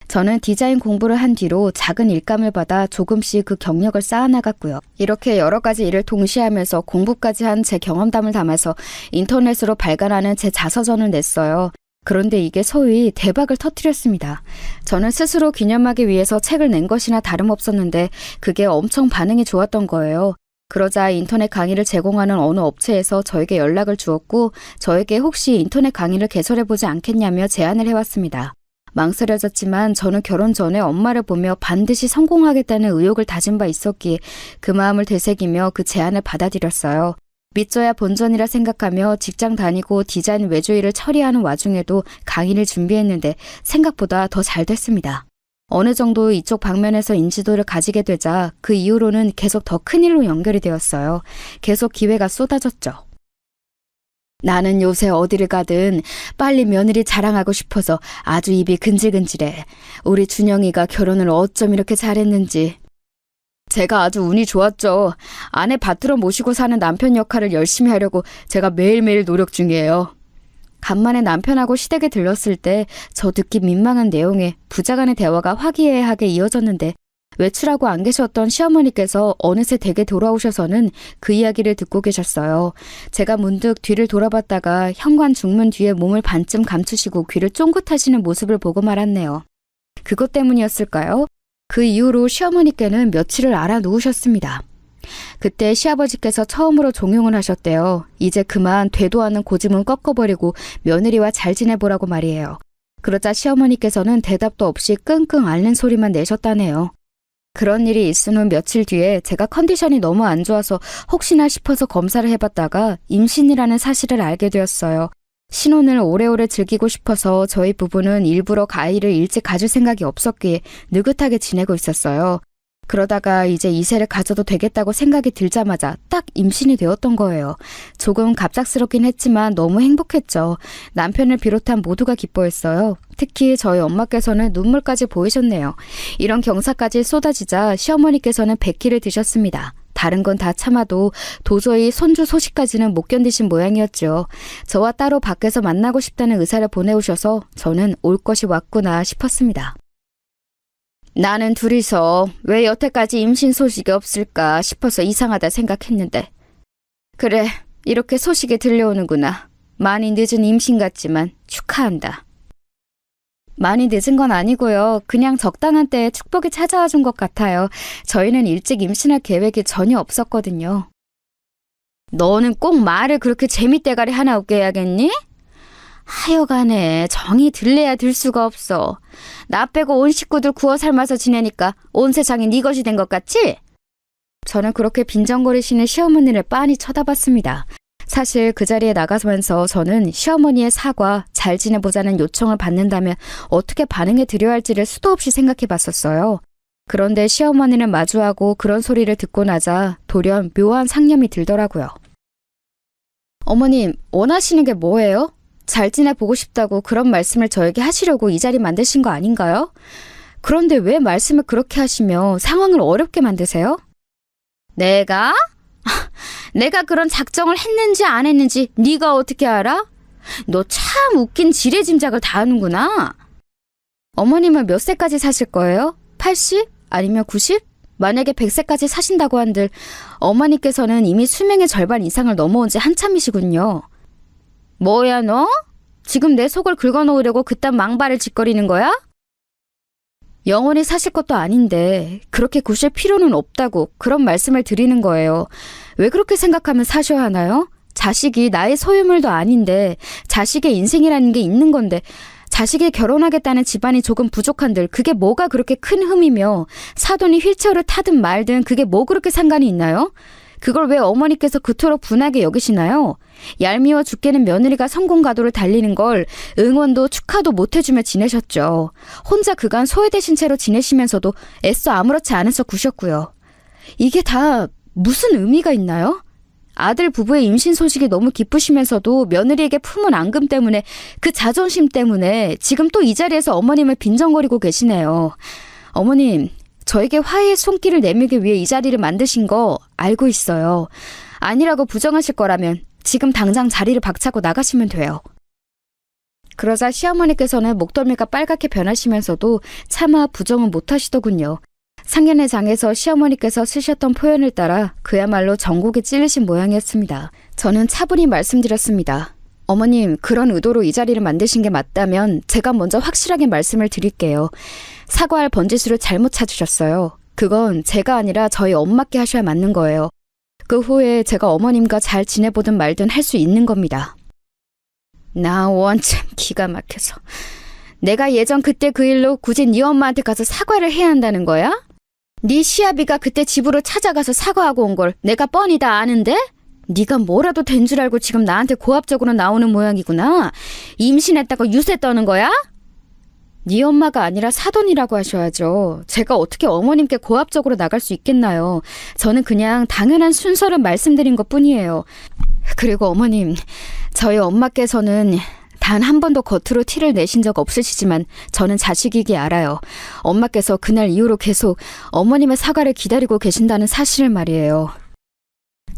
저는 디자인 공부를 한 뒤로 작은 일감을 받아 조금씩 그 경력을 쌓아나갔고요. 이렇게 여러 가지 일을 동시에 하면서 공부까지 한 제 경험담을 담아서 인터넷으로 발간하는 제 자서전을 냈어요. 그런데 이게 소위 대박을 터뜨렸습니다. 저는 스스로 기념하기 위해서 책을 낸 것이나 다름없었는데 그게 엄청 반응이 좋았던 거예요. 그러자 인터넷 강의를 제공하는 어느 업체에서 저에게 연락을 주었고 저에게 혹시 인터넷 강의를 개설해보지 않겠냐며 제안을 해왔습니다. 망설여졌지만 저는 결혼 전에 엄마를 보며 반드시 성공하겠다는 의욕을 다진 바 있었기에 그 마음을 되새기며 그 제안을 받아들였어요. 믿져야 본전이라 생각하며 직장 다니고 디자인 외주 일을 처리하는 와중에도 강의를 준비했는데 생각보다 더 잘 됐습니다. 어느 정도 이쪽 방면에서 인지도를 가지게 되자 그 이후로는 계속 더 큰 일로 연결이 되었어요. 계속 기회가 쏟아졌죠. 나는 요새 어디를 가든 빨리 며느리 자랑하고 싶어서 아주 입이 근질근질해. 우리 준영이가 결혼을 어쩜 이렇게 잘했는지. 제가 아주 운이 좋았죠. 아내 받들어 모시고 사는 남편 역할을 열심히 하려고 제가 매일매일 노력 중이에요. 간만에 남편하고 시댁에 들렀을 때 저 듣기 민망한 내용의 부자간의 대화가 화기애애하게 이어졌는데 외출하고 안 계셨던 시어머니께서 어느새 댁에 돌아오셔서는 그 이야기를 듣고 계셨어요. 제가 문득 뒤를 돌아봤다가 현관 중문 뒤에 몸을 반쯤 감추시고 귀를 쫑긋하시는 모습을 보고 말았네요. 그것 때문이었을까요? 그 이후로 시어머니께는 며칠을 알아 누우셨습니다. 그때 시아버지께서 처음으로 종용을 하셨대요. 이제 그만 되도 않는 고집은 꺾어버리고 며느리와 잘 지내보라고 말이에요. 그러자 시어머니께서는 대답도 없이 끙끙 앓는 소리만 내셨다네요. 그런 일이 있은 후 며칠 뒤에 제가 컨디션이 너무 안 좋아서 혹시나 싶어서 검사를 해봤다가 임신이라는 사실을 알게 되었어요. 신혼을 오래오래 즐기고 싶어서 저희 부부는 일부러 아이를 일찍 가질 생각이 없었기에 느긋하게 지내고 있었어요. 그러다가 이제 2세를 가져도 되겠다고 생각이 들자마자 딱 임신이 되었던 거예요. 조금 갑작스럽긴 했지만 너무 행복했죠. 남편을 비롯한 모두가 기뻐했어요. 특히 저희 엄마께서는 눈물까지 보이셨네요. 이런 경사까지 쏟아지자 시어머니께서는 백기를 드셨습니다. 다른 건 다 참아도 도저히 손주 소식까지는 못 견디신 모양이었죠. 저와 따로 밖에서 만나고 싶다는 의사를 보내오셔서 저는 올 것이 왔구나 싶었습니다. 나는 둘이서 왜 여태까지 임신 소식이 없을까 싶어서 이상하다 생각했는데 그래, 이렇게 소식이 들려오는구나. 많이 늦은 임신 같지만 축하한다. 많이 늦은 건 아니고요. 그냥 적당한 때에 축복이 찾아와 준 것 같아요. 저희는 일찍 임신할 계획이 전혀 없었거든요. 너는 꼭 말을 그렇게 재밌대가리 하나 없게 해야겠니? 하여간에 정이 들래야 들 수가 없어. 나 빼고 온 식구들 구워 삶아서 지내니까 온 세상이 네 것이 된 것 같지? 저는 그렇게 빈정거리시는 시어머니를 빤히 쳐다봤습니다. 사실 그 자리에 나가면서 저는 시어머니의 사과, 잘 지내보자는 요청을 받는다면 어떻게 반응해 드려야 할지를 수도 없이 생각해 봤었어요. 그런데 시어머니를 마주하고 그런 소리를 듣고 나자 돌연 묘한 상념이 들더라고요. 어머님, 원하시는 게 뭐예요? 잘 지내보고 싶다고 그런 말씀을 저에게 하시려고 이 자리 만드신 거 아닌가요? 그런데 왜 말씀을 그렇게 하시며 상황을 어렵게 만드세요? 내가 그런 작정을 했는지 안 했는지 네가 어떻게 알아? 너 참 웃긴 지레짐작을 다 하는구나. 어머님은 몇 세까지 사실 거예요? 80? 아니면 90? 만약에 100세까지 사신다고 한들 어머니께서는 이미 수명의 절반 이상을 넘어온 지 한참이시군요. 뭐야 너? 지금 내 속을 긁어놓으려고 그딴 망발을 짓거리는 거야? 영원히 사실 것도 아닌데 그렇게 구실 필요는 없다고 그런 말씀을 드리는 거예요. 왜 그렇게 생각하면 사셔야 하나요? 자식이 나의 소유물도 아닌데 자식의 인생이라는 게 있는 건데 자식이 결혼하겠다는 집안이 조금 부족한들 그게 뭐가 그렇게 큰 흠이며 사돈이 휠체어를 타든 말든 그게 뭐 그렇게 상관이 있나요? 그걸 왜 어머니께서 그토록 분하게 여기시나요? 얄미워 죽겠는 며느리가 성공가도를 달리는 걸 응원도 축하도 못해주며 지내셨죠. 혼자 그간 소외되신 채로 지내시면서도 애써 아무렇지 않아서 구셨고요. 이게 다 무슨 의미가 있나요? 아들 부부의 임신 소식이 너무 기쁘시면서도 며느리에게 품은 앙금 때문에 그 자존심 때문에 지금 또 이 자리에서 어머님을 빈정거리고 계시네요. 어머님, 저에게 화해의 손길을 내밀기 위해 이 자리를 만드신 거 알고 있어요. 아니라고 부정하실 거라면 지금 당장 자리를 박차고 나가시면 돼요. 그러자 시어머니께서는 목덜미가 빨갛게 변하시면서도 차마 부정은 못하시더군요. 상견례 장에서 시어머니께서 쓰셨던 표현을 따라 그야말로 전곡에 찔리신 모양이었습니다. 저는 차분히 말씀드렸습니다. 어머님, 그런 의도로 이 자리를 만드신 게 맞다면 제가 먼저 확실하게 말씀을 드릴게요. 사과할 번지수를 잘못 찾으셨어요. 그건 제가 아니라 저희 엄마께 하셔야 맞는 거예요. 그 후에 제가 어머님과 잘 지내보든 말든 할 수 있는 겁니다. 나 원참 기가 막혀서. 내가 예전 그때 그 일로 굳이 네 엄마한테 가서 사과를 해야 한다는 거야? 네 시아비가 그때 집으로 찾아가서 사과하고 온 걸 내가 뻔히 다 아는데? 네가 뭐라도 된 줄 알고 지금 나한테 고압적으로 나오는 모양이구나. 임신했다고 유세 떠는 거야? 네 엄마가 아니라 사돈이라고 하셔야죠. 제가 어떻게 어머님께 고압적으로 나갈 수 있겠나요? 저는 그냥 당연한 순서를 말씀드린 것뿐이에요. 그리고 어머님, 저희 엄마께서는 단 한 번도 겉으로 티를 내신 적 없으시지만 저는 자식이기 알아요. 엄마께서 그날 이후로 계속 어머님의 사과를 기다리고 계신다는 사실을 말이에요.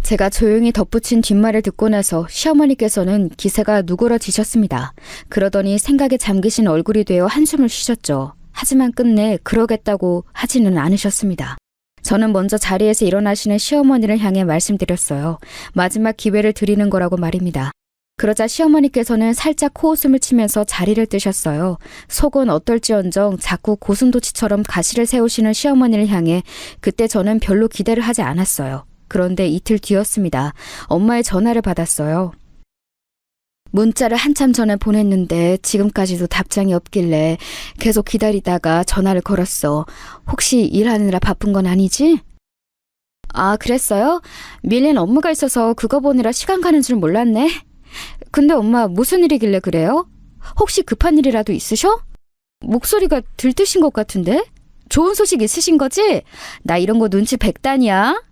제가 조용히 덧붙인 뒷말을 듣고 나서 시어머니께서는 기세가 누그러지셨습니다. 그러더니 생각에 잠기신 얼굴이 되어 한숨을 쉬셨죠. 하지만 끝내 그러겠다고 하지는 않으셨습니다. 저는 먼저 자리에서 일어나시는 시어머니를 향해 말씀드렸어요. 마지막 기회를 드리는 거라고 말입니다. 그러자 시어머니께서는 살짝 코웃음을 치면서 자리를 뜨셨어요. 속은 어떨지언정 자꾸 고슴도치처럼 가시를 세우시는 시어머니를 향해 그때 저는 별로 기대를 하지 않았어요. 그런데 이틀 뒤였습니다. 엄마의 전화를 받았어요. 문자를 한참 전에 보냈는데 지금까지도 답장이 없길래 계속 기다리다가 전화를 걸었어. 혹시 일하느라 바쁜 건 아니지? 아, 그랬어요? 밀린 업무가 있어서 그거 보느라 시간 가는 줄 몰랐네. 근데 엄마 무슨 일이길래 그래요? 혹시 급한 일이라도 있으셔? 목소리가 들뜨신 것 같은데? 좋은 소식 있으신 거지? 나 이런 거 눈치 백단이야.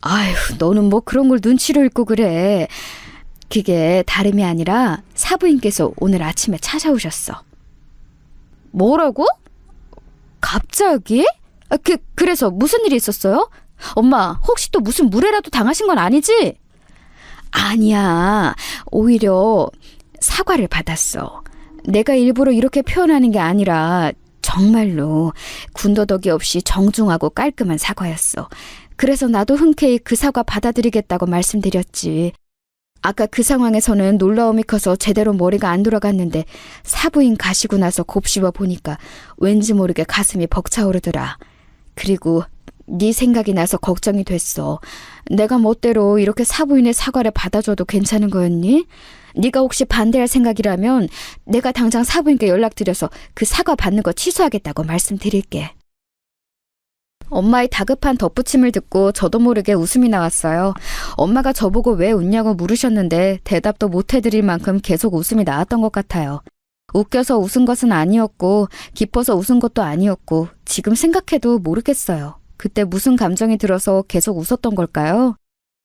아휴, 너는 뭐 그런 걸 눈치로 읽고 그래. 그게 다름이 아니라 사부인께서 오늘 아침에 찾아오셨어. 뭐라고? 갑자기? 그래서 무슨 일이 있었어요? 엄마, 혹시 또 무슨 무례라도 당하신 건 아니지? 아니야. 오히려 사과를 받았어. 내가 일부러 이렇게 표현하는 게 아니라 정말로 군더더기 없이 정중하고 깔끔한 사과였어. 그래서 나도 흔쾌히 그 사과 받아들이겠다고 말씀드렸지. 아까 그 상황에서는 놀라움이 커서 제대로 머리가 안 돌아갔는데 사부인 가시고 나서 곱씹어 보니까 왠지 모르게 가슴이 벅차오르더라. 그리고 네 생각이 나서 걱정이 됐어. 내가 멋대로 이렇게 사부인의 사과를 받아줘도 괜찮은 거였니? 네가 혹시 반대할 생각이라면 내가 당장 사부인께 연락드려서 그 사과 받는 거 취소하겠다고 말씀드릴게. 엄마의 다급한 덧붙임을 듣고 저도 모르게 웃음이 나왔어요. 엄마가 저보고 왜 웃냐고 물으셨는데 대답도 못 해드릴 만큼 계속 웃음이 나왔던 것 같아요. 웃겨서 웃은 것은 아니었고 기뻐서 웃은 것도 아니었고 지금 생각해도 모르겠어요. 그때 무슨 감정이 들어서 계속 웃었던 걸까요?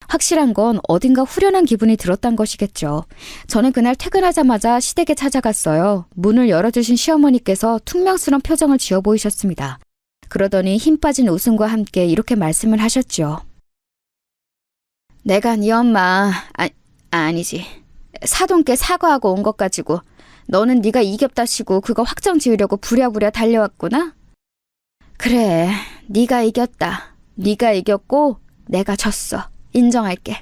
확실한 건 어딘가 후련한 기분이 들었단 것이겠죠. 저는 그날 퇴근하자마자 시댁에 찾아갔어요. 문을 열어주신 시어머니께서 퉁명스러운 표정을 지어 보이셨습니다. 그러더니 힘 빠진 웃음과 함께 이렇게 말씀을 하셨죠. 내가 네 엄마, 아니지. 사돈께 사과하고 온 것 가지고 너는 네가 이겼다시고 그거 확정 지으려고 부랴부랴 달려왔구나? 그래, 네가 이겼다. 네가 이겼고 내가 졌어. 인정할게.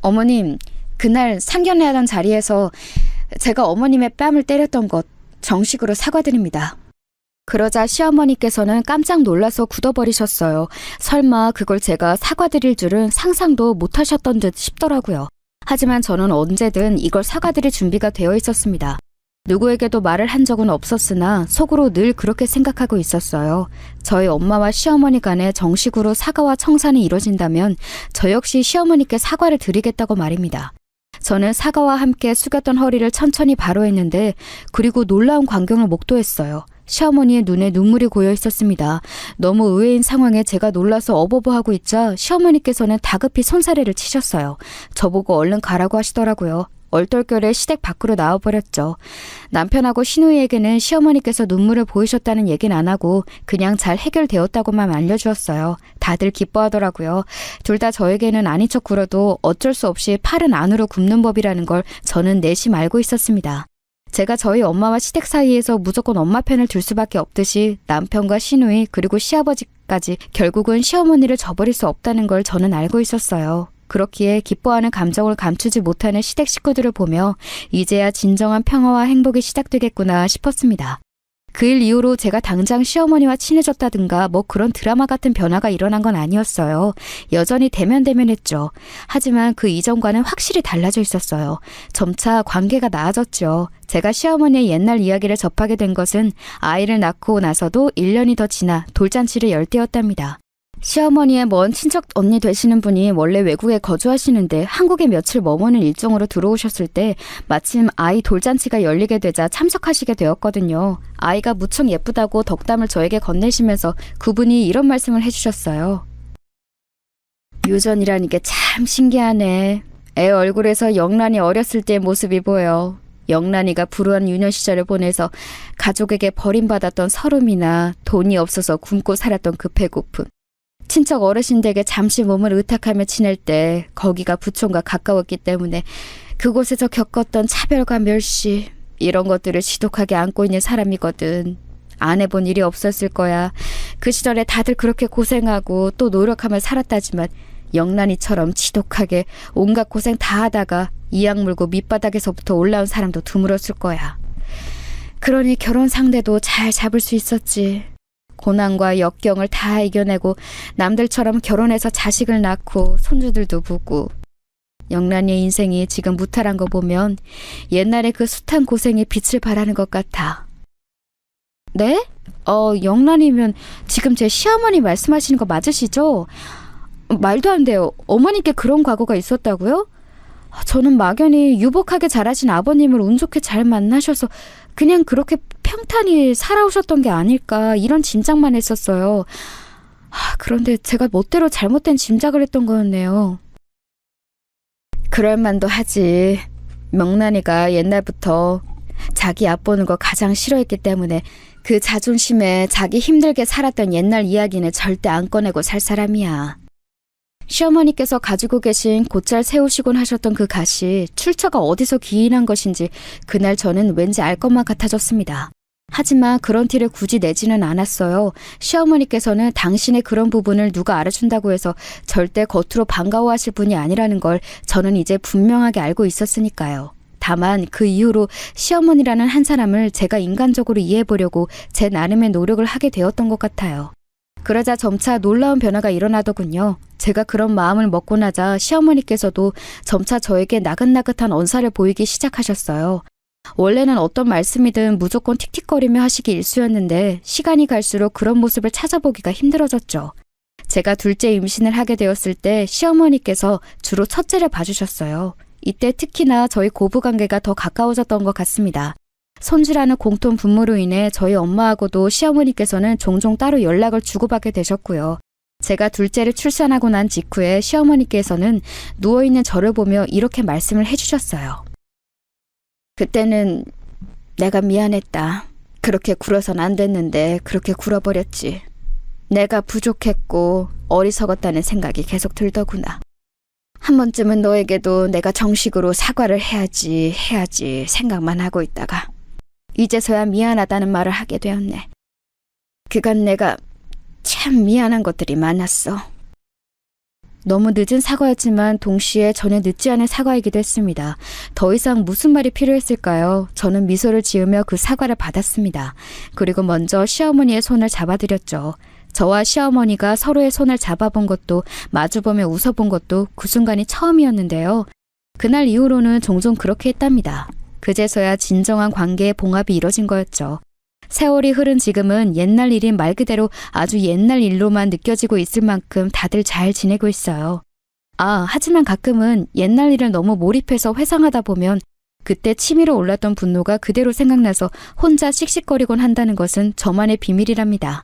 어머님, 그날 상견례하던 자리에서 제가 어머님의 뺨을 때렸던 것 정식으로 사과드립니다. 그러자 시어머니께서는 깜짝 놀라서 굳어버리셨어요. 설마 그걸 제가 사과드릴 줄은 상상도 못하셨던 듯 싶더라고요. 하지만 저는 언제든 이걸 사과드릴 준비가 되어 있었습니다. 누구에게도 말을 한 적은 없었으나 속으로 늘 그렇게 생각하고 있었어요. 저희 엄마와 시어머니 간에 정식으로 사과와 청산이 이뤄진다면 저 역시 시어머니께 사과를 드리겠다고 말입니다. 저는 사과와 함께 숙였던 허리를 천천히 바로했는데 그리고 놀라운 광경을 목도했어요. 시어머니의 눈에 눈물이 고여 있었습니다. 너무 의외인 상황에 제가 놀라서 어버버하고 있자 시어머니께서는 다급히 손사래를 치셨어요. 저보고 얼른 가라고 하시더라고요. 얼떨결에 시댁 밖으로 나와버렸죠. 남편하고 시누이에게는 시어머니께서 눈물을 보이셨다는 얘기는 안 하고 그냥 잘 해결되었다고만 알려주었어요. 다들 기뻐하더라고요. 둘 다 저에게는 아닌 척 굴어도 어쩔 수 없이 팔은 안으로 굽는 법이라는 걸 저는 내심 알고 있었습니다. 제가 저희 엄마와 시댁 사이에서 무조건 엄마 편을 들 수밖에 없듯이 남편과 시누이 그리고 시아버지까지 결국은 시어머니를 저버릴 수 없다는 걸 저는 알고 있었어요. 그렇기에 기뻐하는 감정을 감추지 못하는 시댁 식구들을 보며 이제야 진정한 평화와 행복이 시작되겠구나 싶었습니다. 그 일 이후로 제가 당장 시어머니와 친해졌다든가 뭐 그런 드라마 같은 변화가 일어난 건 아니었어요. 여전히 대면대면했죠. 하지만 그 이전과는 확실히 달라져 있었어요. 점차 관계가 나아졌죠. 제가 시어머니의 옛날 이야기를 접하게 된 것은 아이를 낳고 나서도 1년이 더 지나 돌잔치를 열 때였답니다. 시어머니의 먼 친척 언니 되시는 분이 원래 외국에 거주하시는데 한국에 며칠 머무는 일정으로 들어오셨을 때 마침 아이 돌잔치가 열리게 되자 참석하시게 되었거든요. 아이가 무척 예쁘다고 덕담을 저에게 건네시면서 그분이 이런 말씀을 해주셨어요. 유전이라는 게 참 신기하네. 애 얼굴에서 영란이 어렸을 때의 모습이 보여. 영란이가 불우한 유년 시절을 보내서 가족에게 버림받았던 서름이나 돈이 없어서 굶고 살았던 그 배고픔. 친척 어르신들에게 잠시 몸을 의탁하며 지낼 때 거기가 부촌과 가까웠기 때문에 그곳에서 겪었던 차별과 멸시 이런 것들을 지독하게 안고 있는 사람이거든. 안 해본 일이 없었을 거야. 그 시절에 다들 그렇게 고생하고 또 노력하며 살았다지만 영란이처럼 지독하게 온갖 고생 다 하다가 이악 물고 밑바닥에서부터 올라온 사람도 드물었을 거야. 그러니 결혼 상대도 잘 잡을 수 있었지. 고난과 역경을 다 이겨내고 남들처럼 결혼해서 자식을 낳고 손주들도 보고. 영란이의 인생이 지금 무탈한 거 보면 옛날에 그 숱한 고생에 빛을 발하는 것 같아. 네? 영란이면 지금 제 시어머니 말씀하시는 거 맞으시죠? 말도 안 돼요. 어머니께 그런 과거가 있었다고요? 저는 막연히 유복하게 자라신 아버님을 운 좋게 잘 만나셔서 그냥 그렇게 평탄히 살아오셨던 게 아닐까 이런 짐작만 했었어요. 그런데 제가 멋대로 잘못된 짐작을 했던 거였네요. 그럴 만도 하지. 명란이가 옛날부터 자기 얕보는 거 가장 싫어했기 때문에 그 자존심에 자기 힘들게 살았던 옛날 이야기는 절대 안 꺼내고 살 사람이야. 시어머니께서 가지고 계신 곧잘 세우시곤 하셨던 그 가시, 출처가 어디서 기인한 것인지 그날 저는 왠지 알 것만 같아졌습니다. 하지만 그런 티를 굳이 내지는 않았어요. 시어머니께서는 당신의 그런 부분을 누가 알아준다고 해서 절대 겉으로 반가워하실 분이 아니라는 걸 저는 이제 분명하게 알고 있었으니까요. 다만 그 이후로 시어머니라는 한 사람을 제가 인간적으로 이해해보려고 제 나름의 노력을 하게 되었던 것 같아요. 그러자 점차 놀라운 변화가 일어나더군요. 제가 그런 마음을 먹고 나자 시어머니께서도 점차 저에게 나긋나긋한 언사를 보이기 시작하셨어요. 원래는 어떤 말씀이든 무조건 틱틱거리며 하시기 일쑤였는데 시간이 갈수록 그런 모습을 찾아보기가 힘들어졌죠. 제가 둘째 임신을 하게 되었을 때 시어머니께서 주로 첫째를 봐주셨어요. 이때 특히나 저희 고부관계가 더 가까워졌던 것 같습니다. 손주라는 공통 분모로 인해 저희 엄마하고도 시어머니께서는 종종 따로 연락을 주고받게 되셨고요. 제가 둘째를 출산하고 난 직후에 시어머니께서는 누워있는 저를 보며 이렇게 말씀을 해주셨어요. 그때는 내가 미안했다. 그렇게 굴어선 안 됐는데 그렇게 굴어버렸지. 내가 부족했고 어리석었다는 생각이 계속 들더구나. 한 번쯤은 너에게도 내가 정식으로 사과를 해야지 생각만 하고 있다가 이제서야 미안하다는 말을 하게 되었네. 그간 내가 참 미안한 것들이 많았어. 너무 늦은 사과였지만 동시에 전혀 늦지 않은 사과이기도 했습니다. 더 이상 무슨 말이 필요했을까요? 저는 미소를 지으며 그 사과를 받았습니다. 그리고 먼저 시어머니의 손을 잡아드렸죠. 저와 시어머니가 서로의 손을 잡아본 것도 마주보며 웃어본 것도 그 순간이 처음이었는데요. 그날 이후로는 종종 그렇게 했답니다. 그제서야 진정한 관계의 봉합이 이뤄진 거였죠. 세월이 흐른 지금은 옛날 일인 말 그대로 아주 옛날 일로만 느껴지고 있을 만큼 다들 잘 지내고 있어요. 하지만 가끔은 옛날 일을 너무 몰입해서 회상하다 보면 그때 치밀어 올랐던 분노가 그대로 생각나서 혼자 씩씩거리곤 한다는 것은 저만의 비밀이랍니다.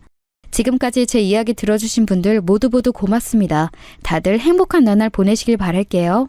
지금까지 제 이야기 들어주신 분들 모두 고맙습니다. 다들 행복한 나날 보내시길 바랄게요.